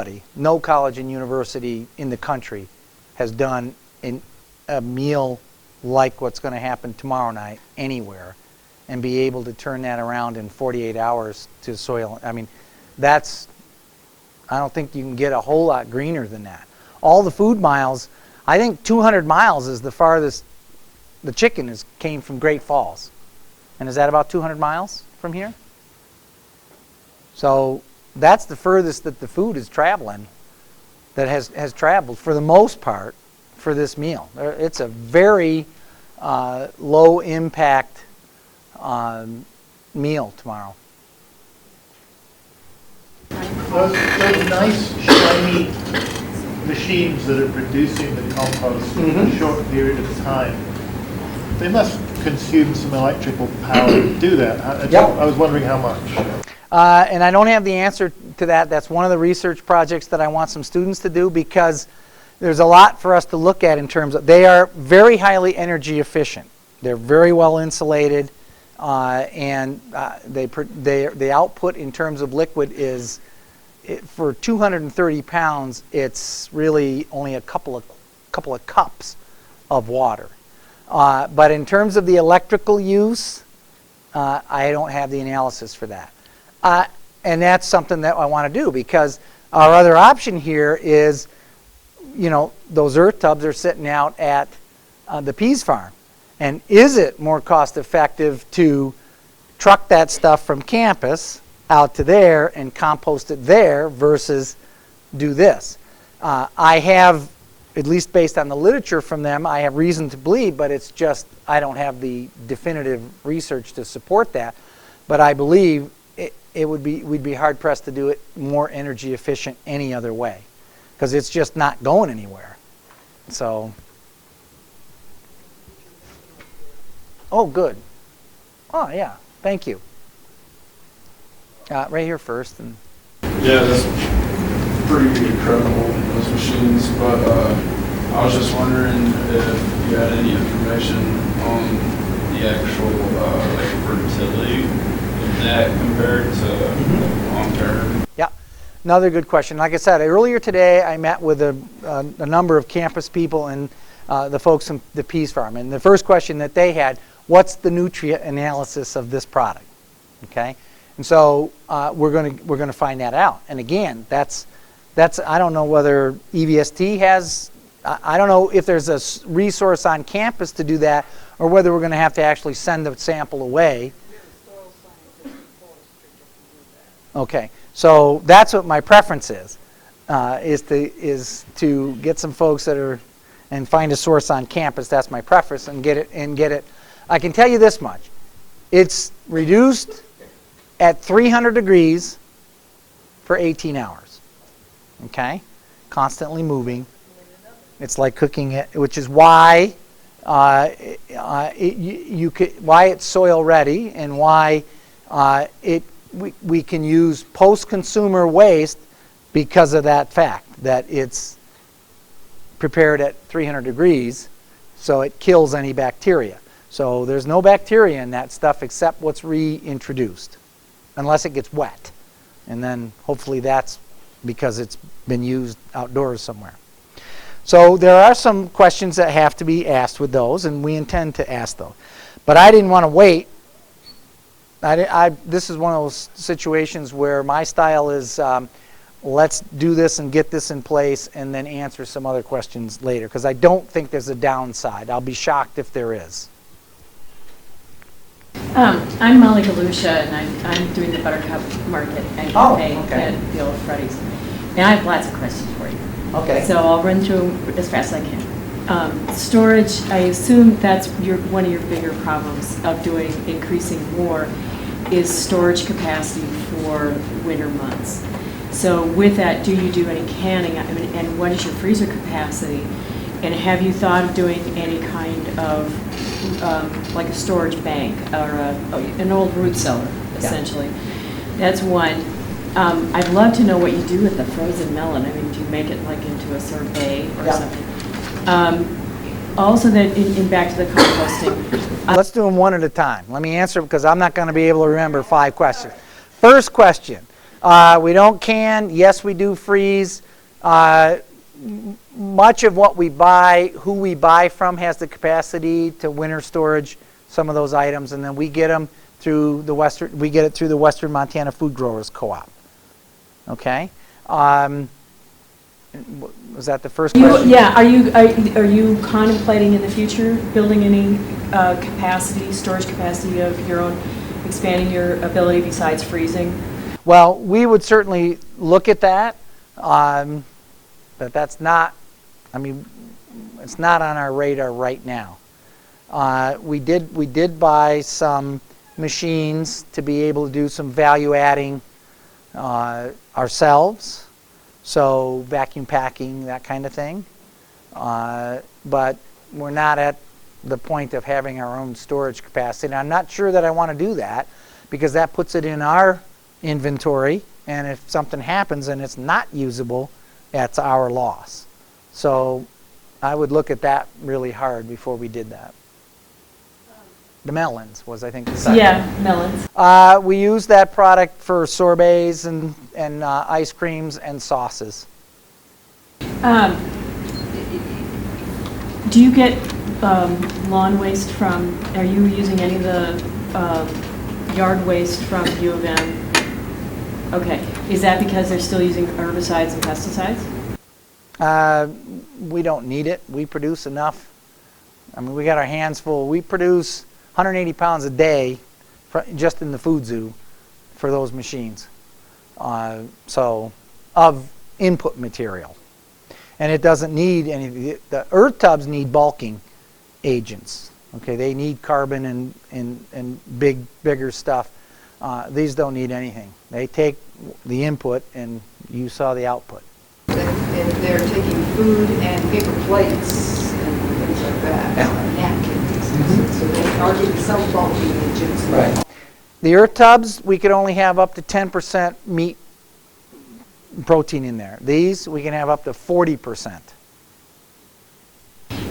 college and university in the country has done in a meal like what's going to happen tomorrow night anywhere, and be able to turn that around in 48 hours to soil. I mean, I don't think you can get a whole lot greener than that. All the food miles, I think 200 miles is the farthest the chicken came from Great Falls. And is that about 200 miles from here? So that's the furthest that the food is traveling, that has traveled for the most part for this meal. It's a very low impact meal tomorrow. Those nice shiny machines that are producing the compost in a short period of time, they must consume some electrical power to do that. I was wondering how much. And I don't have the answer to that. That's one of the research projects that I want some students to do, because there's a lot for us to look at in terms of, they are very highly energy efficient. They're very well insulated, and the output in terms of liquid is, for 230 pounds, it's really only a couple of cups of water. But in terms of the electrical use, I don't have the analysis for that. And that's something that I want to do, because our other option here is, those earth tubs are sitting out at the Pease farm. And is it more cost effective to truck that stuff from campus out to there and compost it there versus do this? I have, at least based on the literature from them, I have reason to believe, but it's just I don't have the definitive research to support that. But I believe we'd be hard pressed to do it more energy efficient any other way, because it's just not going anywhere. So, oh, good. Oh, yeah. Thank you. Right here first. And Yeah, that's pretty incredible, those machines. But I was just wondering if you had any information on the actual fertility of that compared to long term. Yeah, another good question. Like I said, earlier today I met with a number of campus people and the folks from the Pease Farm. And the first question that they had, what's the nutrient analysis of this product? Okay, and so we're going to find that out. And again, that's I don't know whether EVST has. I don't know if there's a resource on campus to do that, or whether we're going to have to actually send the sample away. Okay, so that's what my preference is to get some folks that are, and find a source on campus. That's my preference, and get it. I can tell you this much: it's reduced at 300 degrees for 18 hours. Okay, constantly moving. It's like cooking it, which is why why it's soil ready, and why we can use post-consumer waste because of that fact, that it's prepared at 300 degrees, so it kills any bacteria. So there's no bacteria in that stuff except what's reintroduced, unless it gets wet. And then hopefully that's because it's been used outdoors somewhere. So there are some questions that have to be asked with those, and we intend to ask those. But I didn't want to wait. This is one of those situations where my style is let's do this and get this in place and then answer some other questions later, because I don't think there's a downside. I'll be shocked if there is. I'm Molly Galusha, and I'm doing the Buttercup Market and campaign at the Old Freddy's. And I have lots of questions for you. Okay. So I'll run through as fast as I can. Storage, I assume that's one of your bigger problems of increasing more, is storage capacity for winter months. So with that, do you do any canning? I mean, and what is your freezer capacity? And have you thought of doing any kind of like a storage bank or an old root cellar, essentially? Yeah. That's one. I'd love to know what you do with the frozen melon. I mean, do you make it like into a sorbet or something? Also, then back to the composting. Let's do them one at a time. Let me answer, because I'm not going to be able to remember 5 questions. First question, we don't can. Yes, we do freeze. Much of what we buy, who we buy from, has the capacity to winter storage some of those items, and then we get them through the Western Montana Food Growers Co-op. Okay. Was that the first question? Yeah. Are you contemplating in the future building any storage capacity of your own, expanding your ability besides freezing? Well, we would certainly look at that, but that's not. I mean, it's not on our radar right now. We did buy some machines to be able to do some value adding ourselves, so vacuum packing, that kind of thing. But we're not at the point of having our own storage capacity. And I'm not sure that I want to do that, because that puts it in our inventory, and if something happens and it's not usable, that's our loss. So I would look at that really hard before we did that. The melons was, I think, the second. Yeah, melons. We use that product for sorbets and ice creams and sauces. Do you get lawn waste from, are you using any of the yard waste from U of M? Okay, is that because they're still using herbicides and pesticides? We don't need it. We produce enough. I mean, we got our hands full. We produce 180 pounds a day just in the food zoo for those machines. So, of input material. And it doesn't need any, the earth tubs need bulking agents. Okay, they need carbon and bigger stuff. These don't need anything. They take the input and you saw the output. And they're taking food and paper plates and things like that, napkins. So they are getting some bulky agents. Right. The earth tubs, we could only have up to 10% meat protein in there. These, we can have up to 40%.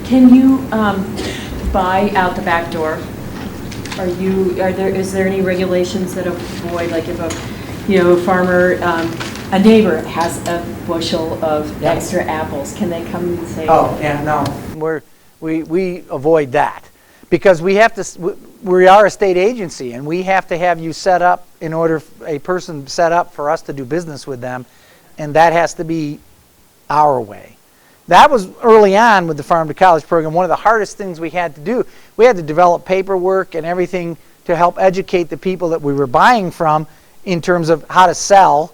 Can you buy out the back door? Is there any regulations that avoid, like if a farmer, a neighbor has a bushel of extra apples, can they come and say? Oh, yeah, no. We avoid that because we have to. We are a state agency, and we have to have you set up in order a person set up for us to do business with them, and that has to be our way. That was early on with the Farm to College program. One of the hardest things we had to do. We had to develop paperwork and everything to help educate the people that we were buying from in terms of how to sell.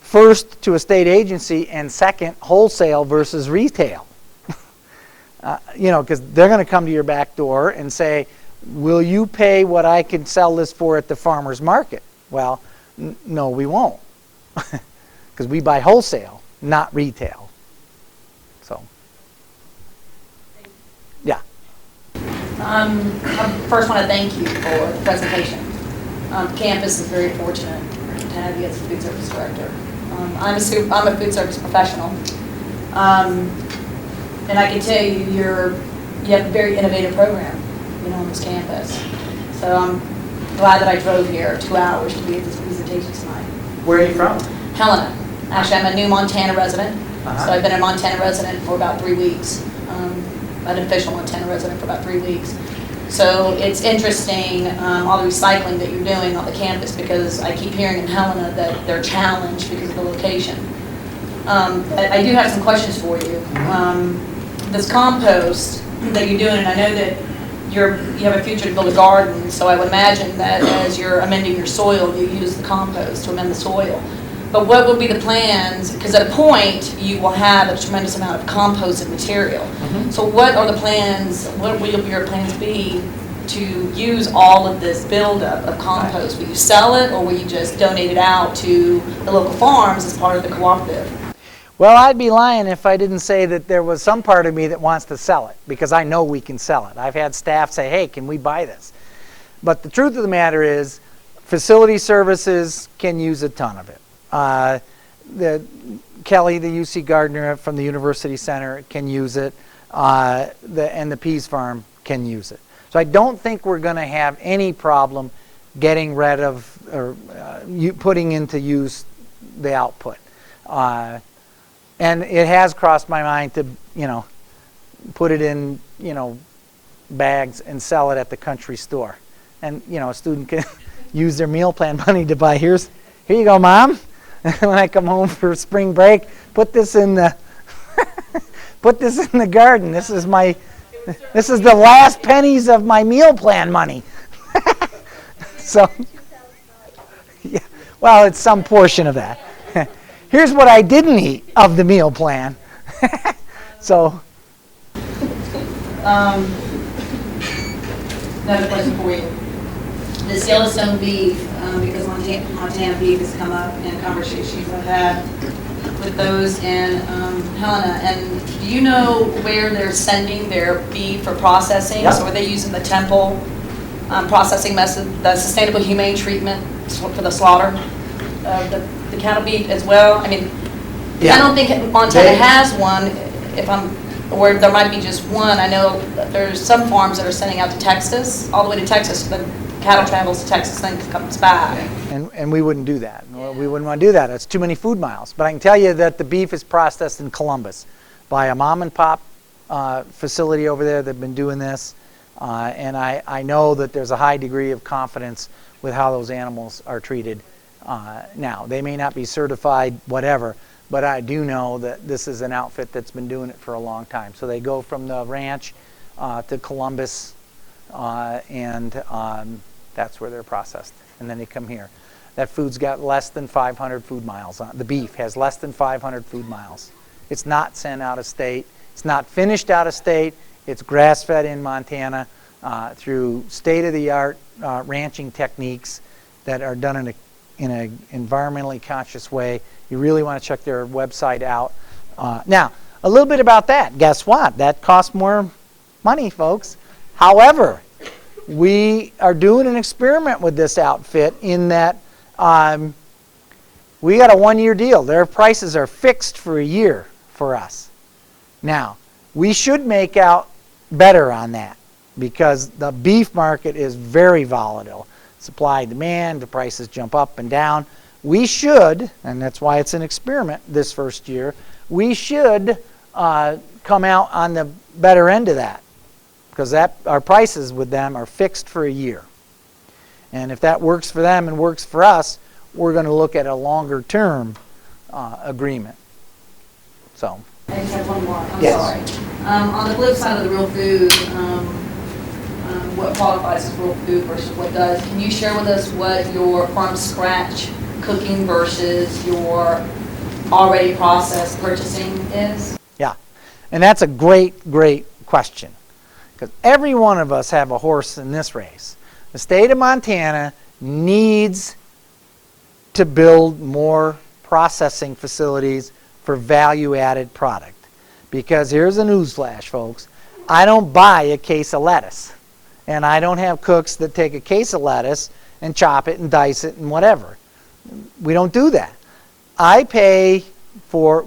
First, to a state agency, and second, wholesale versus retail. Because they're going to come to your back door and say, will you pay what I can sell this for at the farmer's market? Well, no, we won't. Because we buy wholesale, not retail. So, yeah. I first want to thank you for the presentation. Campus is very fortunate to have you as the food service director. I'm a food service professional, and I can tell you you have a very innovative program, on this campus. So I'm glad that I drove here 2 hours to be at this presentation tonight. Where are you from? Helena. Actually, I'm a new Montana resident, so I've been a Montana resident for about 3 weeks. An official Montana resident for about 3 weeks. So it's interesting, all the recycling that you're doing on the campus, because I keep hearing in Helena that they're challenged because of the location. I do have some questions for you. This compost that you're doing, and I know that you have a future to build a garden, so I would imagine that as you're amending your soil, you use the compost to amend the soil. But what would be the plans? Because at a point, you will have a tremendous amount of composted material. So what are the plans, what will your plans be to use all of this buildup of compost? Will you sell it, or will you just donate it out to the local farms as part of the cooperative? Well, I'd be lying if I didn't say that there was some part of me that wants to sell it, because I know we can sell it. I've had staff say, hey, can we buy this? But the truth of the matter is, facility services can use a ton of it. Kelly, the UC Gardner from the University Center, can use it, and the Peas Farm can use it. So I don't think we're going to have any problem getting rid of or putting into use the output. And it has crossed my mind to, put it in, bags and sell it at the country store. And, a student can use their meal plan money to buy, here you go, Mom. When I come home for spring break, put this in the garden. This is the last pennies of my meal plan money. So, yeah, well, it's some portion of that. Here's what I didn't eat of the meal plan. So. Another question for you. this Yellowstone beef, because Montana beef has come up in conversations I've had with those in Helena. And do you know where they're sending their beef for processing? Yep. So are they using the Temple processing method, the sustainable humane treatment for the slaughter of the cattle beef as well? I mean, Yeah. I don't think Montana They- has one, or there might be just one. I know that there's some farms that are sending out to Texas, all the way to Texas. The cattle travels to Texas, then comes back. And we wouldn't do that. We wouldn't want to do that. It's too many food miles. But I can tell you that the beef is processed in Columbus by a mom and pop facility over there that've been doing this. And I know that there's a high degree of confidence with how those animals are treated now. They may not be certified, whatever, but I do know that this is an outfit that's been doing it for a long time. So they go from the ranch to Columbus, and that's where they're processed. And then they come here. That food's got less than 500 food miles on it. The beef has less than 500 food miles. It's not sent out of state. It's not finished out of state. It's grass-fed in Montana through state-of-the-art ranching techniques that are done in an environmentally conscious way. You really want to check their website out. Now, a little bit about that. Guess what? That costs more money, folks. However, we are doing an experiment with this outfit in that we got a one-year deal. Their prices are fixed for a year for us. Now, we should make out better on that because the beef market is very volatile. Supply, demand, the prices jump up and down. We should, and that's why it's an experiment this first year, we should come out on the better end of that because our prices with them are fixed for a year. And if that works for them and works for us, we're going to look at a longer term agreement. So. I just have one more, I'm Yes. sorry. On the flip side of the real food, what qualifies as real food versus what does, can you share with us what your from scratch cooking versus your already processed purchasing is? Yeah, and that's a great, great question because every one of us have a horse in this race. The state of Montana needs to build more processing facilities for value-added product. Because here's a newsflash, folks. I don't buy a case of lettuce. And I don't have cooks that take a case of lettuce and chop it and dice it and whatever. We don't do that.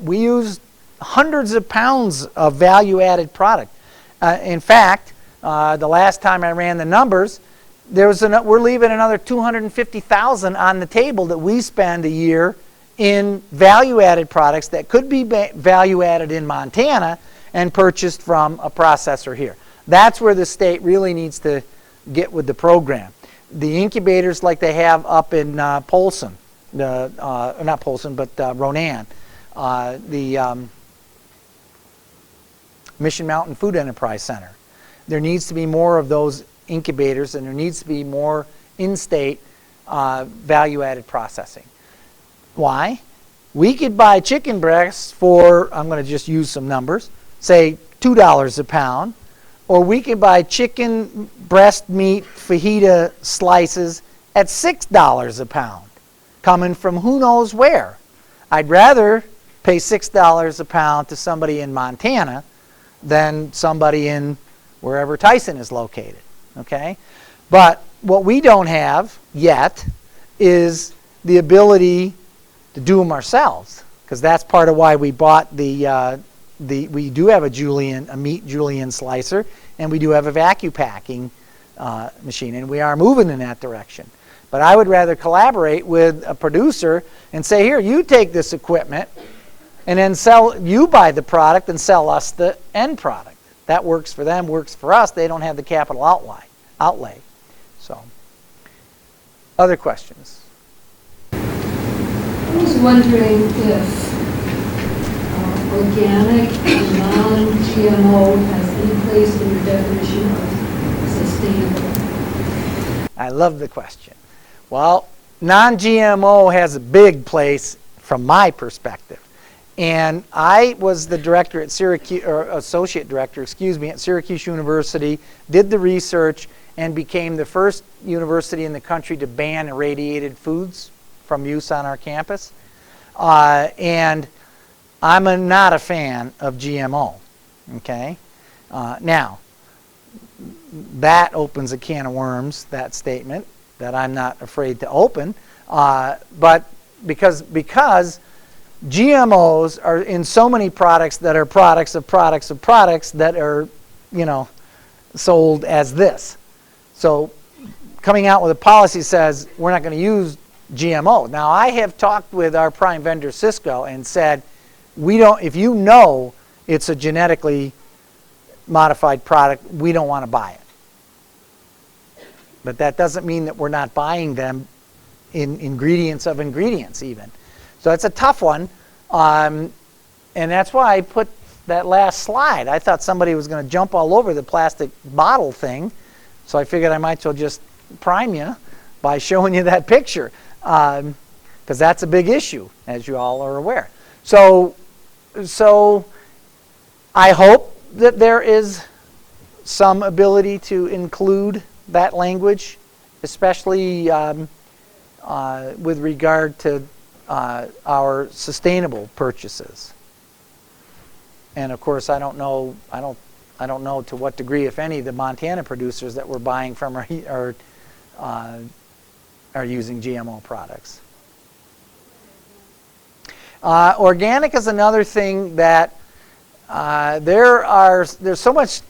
We use hundreds of pounds of value-added product. In fact, the last time I ran the numbers, we're leaving another $250,000 on the table that we spend a year in value-added products that could be value-added in Montana and purchased from a processor here. That's where the state really needs to get with the program. The incubators like they have up in Polson, not Polson, but Ronan, the Mission Mountain Food Enterprise Center. There needs to be more of those incubators and there needs to be more in-state value-added processing. Why? We could buy chicken breasts for, I'm going to just use some numbers, say $2 a pound, or we could buy chicken breast meat fajita slices at $6 a pound, coming from who knows where. I'd rather pay $6 a pound to somebody in Montana than somebody in wherever Tyson is located, okay? But what we don't have yet is the ability to do them ourselves, because that's part of why we bought we do have a meat julienne slicer, and we do have a vacuum packing machine, and we are moving in that direction. But I would rather collaborate with a producer and say, here, you take this equipment, and then you buy the product and sell us the end product. That works for them, works for us. They don't have the capital outlay. So, other questions? I was wondering if organic and non-GMO has any place in your definition of sustainable? I love the question. Well, non-GMO has a big place from my perspective. And I was the director at Syracuse, or associate director, at Syracuse University, did the research, and became the first university in the country to ban irradiated foods from use on our campus. And I'm not a fan of GMO, okay? Now, that opens a can of worms, that statement, that I'm not afraid to open. But because GMOs are in so many products that are products of products of products that are, sold as this. So coming out with a policy says we're not going to use GMO. Now, I have talked with our prime vendor, Cisco, and said, if you know it's a genetically modified product, we don't want to buy it. But that doesn't mean that we're not buying them in ingredients of ingredients even. So it's a tough one. And that's why I put that last slide. I thought somebody was going to jump all over the plastic bottle thing. So I figured I might as well just prime you by showing you that picture. Because that's a big issue, as you all are aware. So I hope that there is some ability to include that language, especially with regard to our sustainable purchases. And of course, I don't know to what degree, if any, the Montana producers that we're buying from are using GMO products. Organic is another thing that there's so much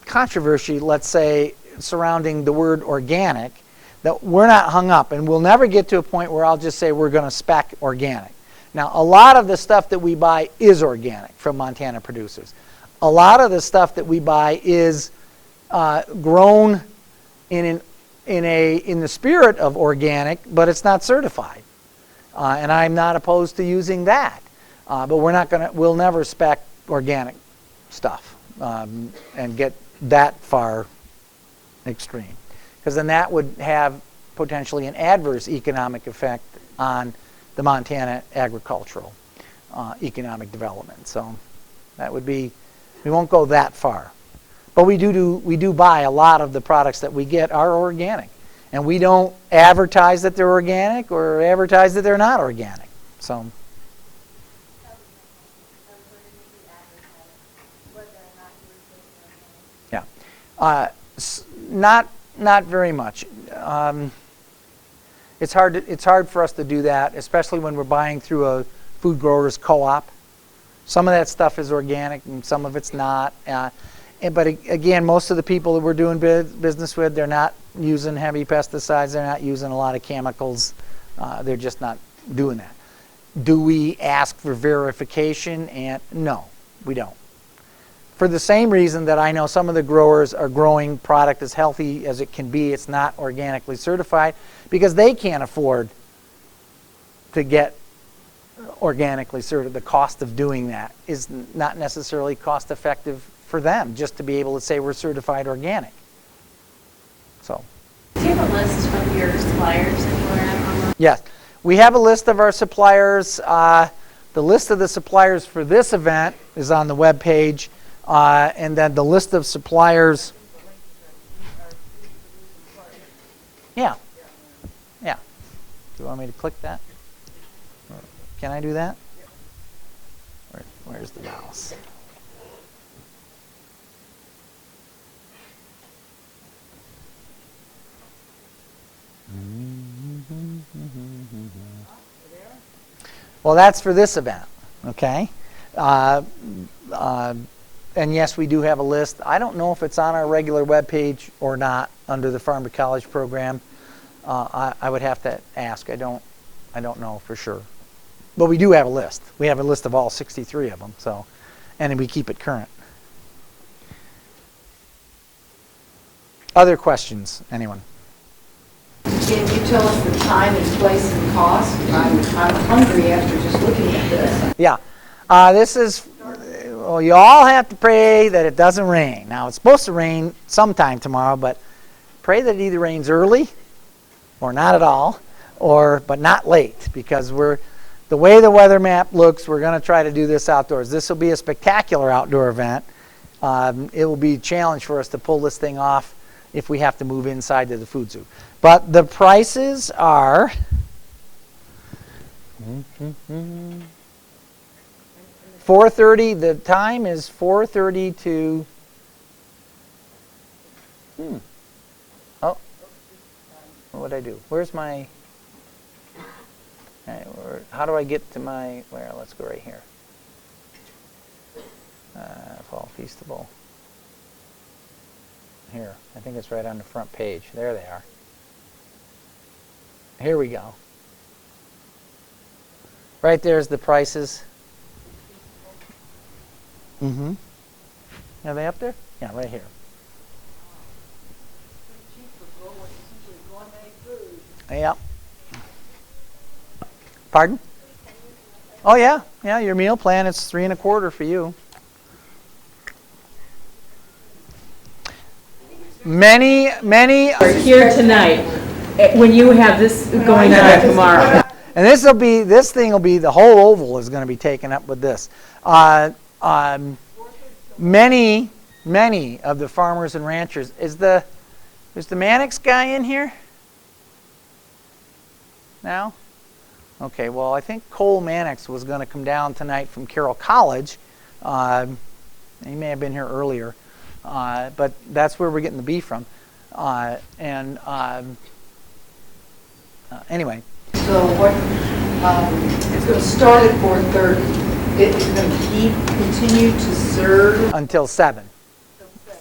controversy, let's say, surrounding the word organic that we're not hung up, and we'll never get to a point where I'll just say we're going to spec organic. Now, a lot of the stuff that we buy is organic from Montana producers. A lot of the stuff that we buy is grown in the spirit of organic, but it's not certified. And I'm not opposed to using that. But we'll never spec organic stuff and get that far extreme. Because then that would have potentially an adverse economic effect on the Montana agricultural economic development. So that would be, we won't go that far. But we do buy a lot of the products that we get are organic. And we don't advertise that they're organic or advertise that they're not organic. So. Yeah. Not very much. It's hard for us to do that, especially when we're buying through a food growers co-op. Some of that stuff is organic and some of it's not. But again, most of the people that we're doing business with, they're not using heavy pesticides. They're not using a lot of chemicals. They're just not doing that. Do we ask for verification? And no, we don't. For the same reason that I know some of the growers are growing product as healthy as it can be, it's not organically certified, because they can't afford to get organically certified. The cost of doing that is not necessarily cost effective for them, just to be able to say we're certified organic. So. Do you have a list of your suppliers that you are online? Yes, we have a list of our suppliers. The list of the suppliers for this event is on the web page. And then the list of suppliers. Yeah. Yeah. Do you want me to click that? Can I do that? Where's the mouse? Well, that's for this event, okay? And yes, we do have a list. I don't know if it's on our regular web page or not under the Farm to College program. I would have to ask. I don't know for sure. But we do have a list. We have a list of all 63 of them. So, and we keep it current. Other questions? Anyone? Can you tell us the time and place and cost? I'm hungry after just looking at this. Yeah. This is, well, you all have to pray that it doesn't rain. Now, it's supposed to rain sometime tomorrow, but pray that it either rains early or not at all, but not late, because the way the weather map looks, we're going to try to do this outdoors. This will be a spectacular outdoor event. It will be a challenge for us to pull this thing off if we have to move inside to the food zoo. But the prices are, $4:30, the time is 4:30 to, oh, what would I do? Where's my, how do I get to my, let's go right here. Fall Feastable. Here, I think it's right on the front page. There they are. Here we go. Right there's the prices. Mm-hmm. Are they up there? Yeah, right here. Yeah. Pardon? Oh yeah, your meal plan is $3.25 for you. Many We're here tonight, when you have this going on tomorrow. And this thing will be, the whole oval is going to be taken up with this. Many of the farmers and ranchers, is the Mannix guy in here now? Okay, well I think Cole Mannix was going to come down tonight from Carroll College. He may have been here earlier, but that's where we're getting the beef from. Anyway. So what, it's going to start at 4:30. It's going to continue to serve Until 7.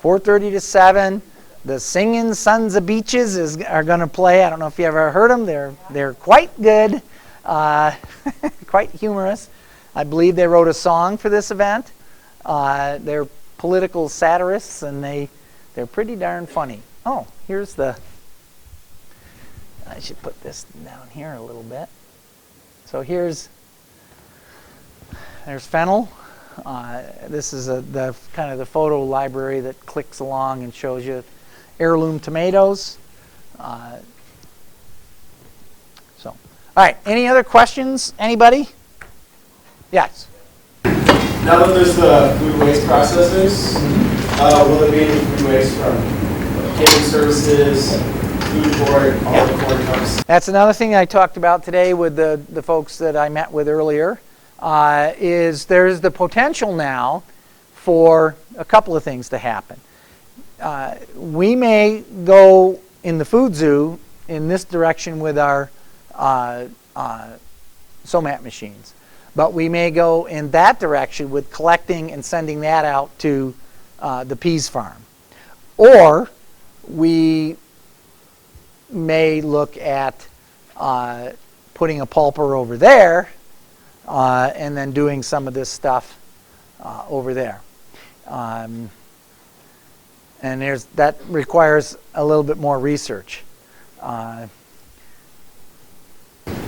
4:30 to 7. The Singing Sons of Beaches are going to play. I don't know if you ever heard them. They're quite good, quite humorous. I believe they wrote a song for this event. They're political satirists, and they're pretty darn funny. Oh, here's the. I should put this down here a little bit. So there's fennel. This is the kind of the photo library that clicks along and shows you heirloom tomatoes. All right. Any other questions? Anybody? Yes. Now that there's the food waste processors, will there be any food waste from catering services, food board, all the corn cups? That's another thing I talked about today with the folks that I met with earlier. Is there's the potential now for a couple of things to happen. We may go in the food zoo in this direction with our SOMAT machines, but we may go in that direction with collecting and sending that out to the Pease farm. Or we may look at putting a pulper over there and then doing some of this stuff over there. And that requires a little bit more research.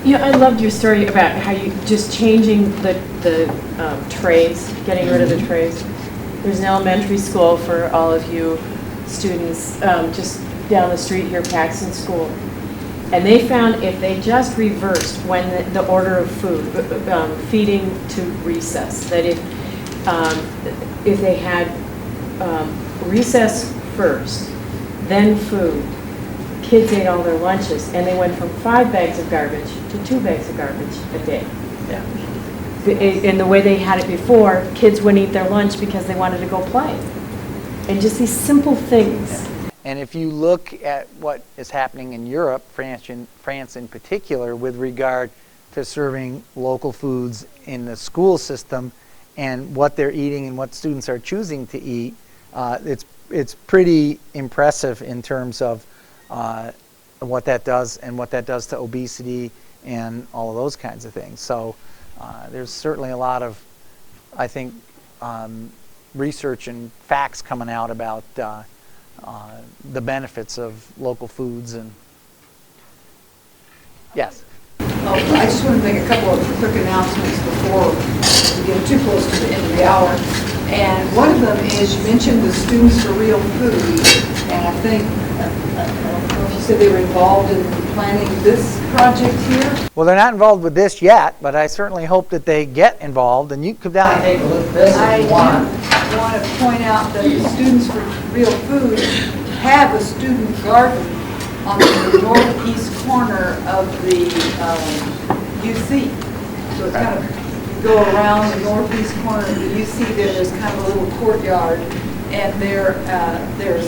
I loved your story about how you just changing the trays, getting rid of the trays. There's an elementary school for all of you students just down the street here, Paxton School. And they found if they just reversed when the order of food, feeding to recess, that if they had recess first, then food, kids ate all their lunches, and they went from 5 bags of garbage to 2 bags of garbage a day. Yeah. In the way they had it before, kids wouldn't eat their lunch because they wanted to go play. And just these simple things. Yeah. And if you look at what is happening in Europe, France in particular, with regard to serving local foods in the school system and what they're eating and what students are choosing to eat, it's pretty impressive in terms of what that does and what that does to obesity and all of those kinds of things. So there's certainly a lot of, I think, research and facts coming out about the benefits of local foods. And yes. I just want to make a couple of quick announcements before we get too close to the end of the hour. And one of them is you mentioned the Students for Real Food, and I think, I don't know if you said they were involved in planning this project here. Well, they're not involved with this yet, but I certainly hope that they get involved. And you can come down and take a look at this if you want. I want to point out that the Students for Real Food have a student garden on the northeast corner of the UC. So it's kind of, you go around the northeast corner of the UC, there's kind of a little courtyard, and there's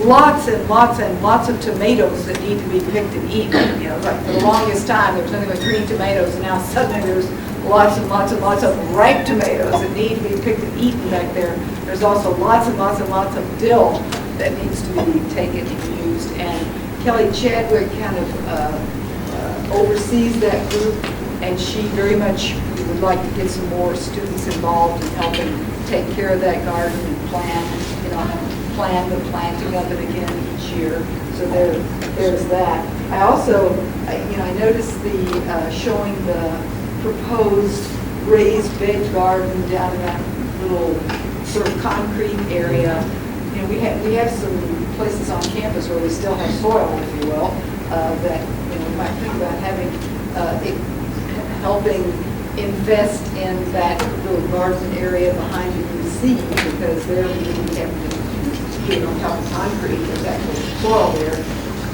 lots and lots and lots of tomatoes that need to be picked and eaten. You know, like for the longest time, there was nothing but green tomatoes, and now suddenly there's lots and lots and lots of ripe tomatoes that need to be picked and eaten back there. There's also lots and lots and lots of dill that needs to be taken and used. And Kelly Chadwick kind of oversees that group, and she very much would like to get some more students involved in helping take care of that garden and plan the planting of it again each year. So there's that. I also, I noticed the showing the proposed raised bed garden down in that little sort of concrete area. You know, we have some places on campus where we still have soil, if you will, that we might think about having helping invest in that little garden area behind the UC, because there we have to on top of concrete, there's actual soil there.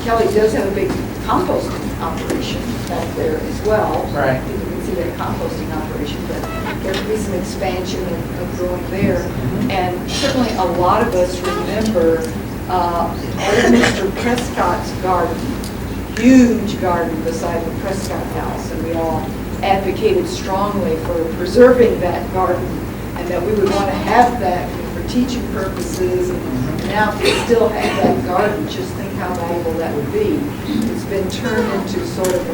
Kelly does have a big composting operation back there as well. Right. You can see that composting operation, but there could be some expansion of growing there. And certainly a lot of us remember old Mr. Prescott's garden, huge garden beside the Prescott House, and we all advocated strongly for preserving that garden, and that we would want to have that for teaching purposes. And now if we still have that garden, just think how valuable that would be. It's been turned into sort of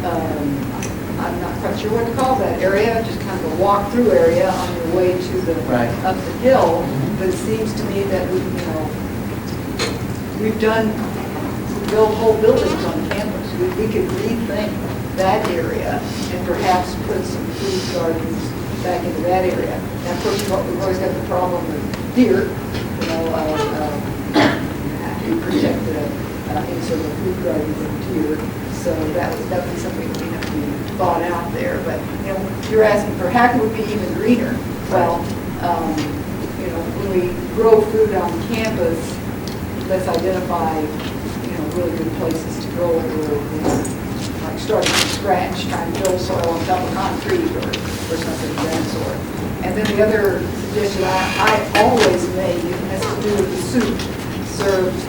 I'm not quite sure what to call that area, just kind of a walk-through area on your way to the up the hill. But it seems to me that we've built whole buildings on campus. We could rethink that area and perhaps put some food gardens back into that area. And of course, we've always got the problem with deer. You protect any sort of food garden from deer. So that would be something that we have to be thought out there. But you're asking for how can we be even greener? Well, when we grow food on campus, let's identify really good places to grow it, or like starting from scratch, trying to build soil on top of concrete or something of that sort. And then the other suggestion I always make has to do with the soup served,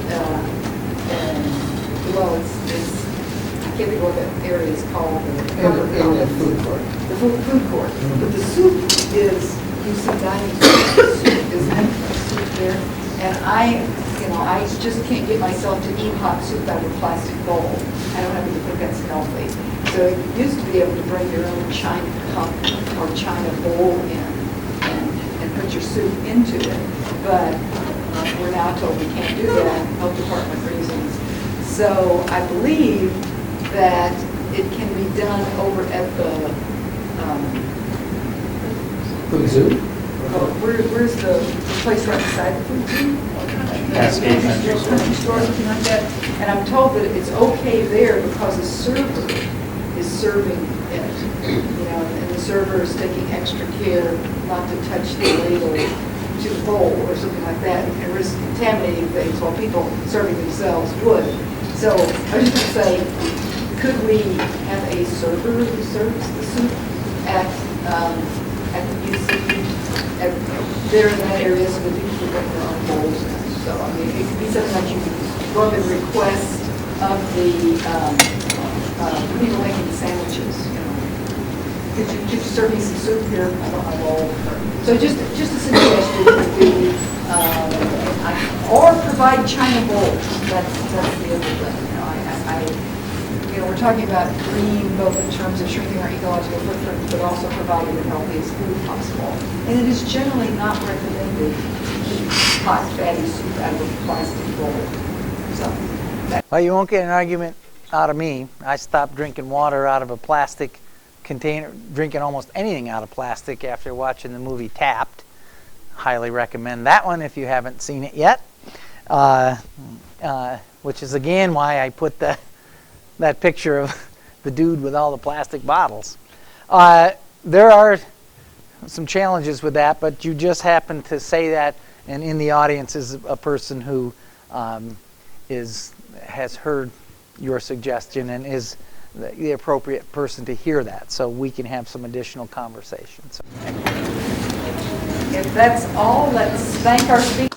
it's I can't think of what that area is called. The food court. The food court. But the soup is, you see dining soup, isn't it? Soup there. And I just can't get myself to eat hot soup out of a plastic bowl. I don't happen to think that's healthy. So you used to be able to bring your own china cup or china bowl in and put your soup into it. But we're now told we can't do that, health department reasons. So I believe that it can be done over at the Food Zoo? Where's the place right beside the Food Zoo? Cascade Country Store, something like that. And I'm told that it's okay there because the server is serving it. And the server is taking extra care not to touch the ladle to the bowl or something like that, and risk contaminating things while people serving themselves would. So I was just going to say, could we have a server who serves the soup at the UC, there in that area, so that people can bring their own bowls in? So, I mean, it could be something like you could go up and request of the people making the sandwiches, Could you serve me some soup here? I don't have all. So just a suggestion would be, or provide china bowls. That's the other thing. We're talking about green, both in terms of shrinking our ecological footprint, but also providing the healthiest food possible. And it is generally not recommended to eat hot, fatty soup out of a plastic bowl. So, Well, you won't get an argument out of me. I stopped drinking water out of a plastic container, drinking almost anything out of plastic after watching the movie Tapped. Highly recommend that one if you haven't seen it yet. Which is again why I put that picture of the dude with all the plastic bottles. There are some challenges with that, but you just happened to say that, and in the audience is a person who has heard your suggestion and is the appropriate person to hear that, so we can have some additional conversations. If that's all, let's thank our speakers.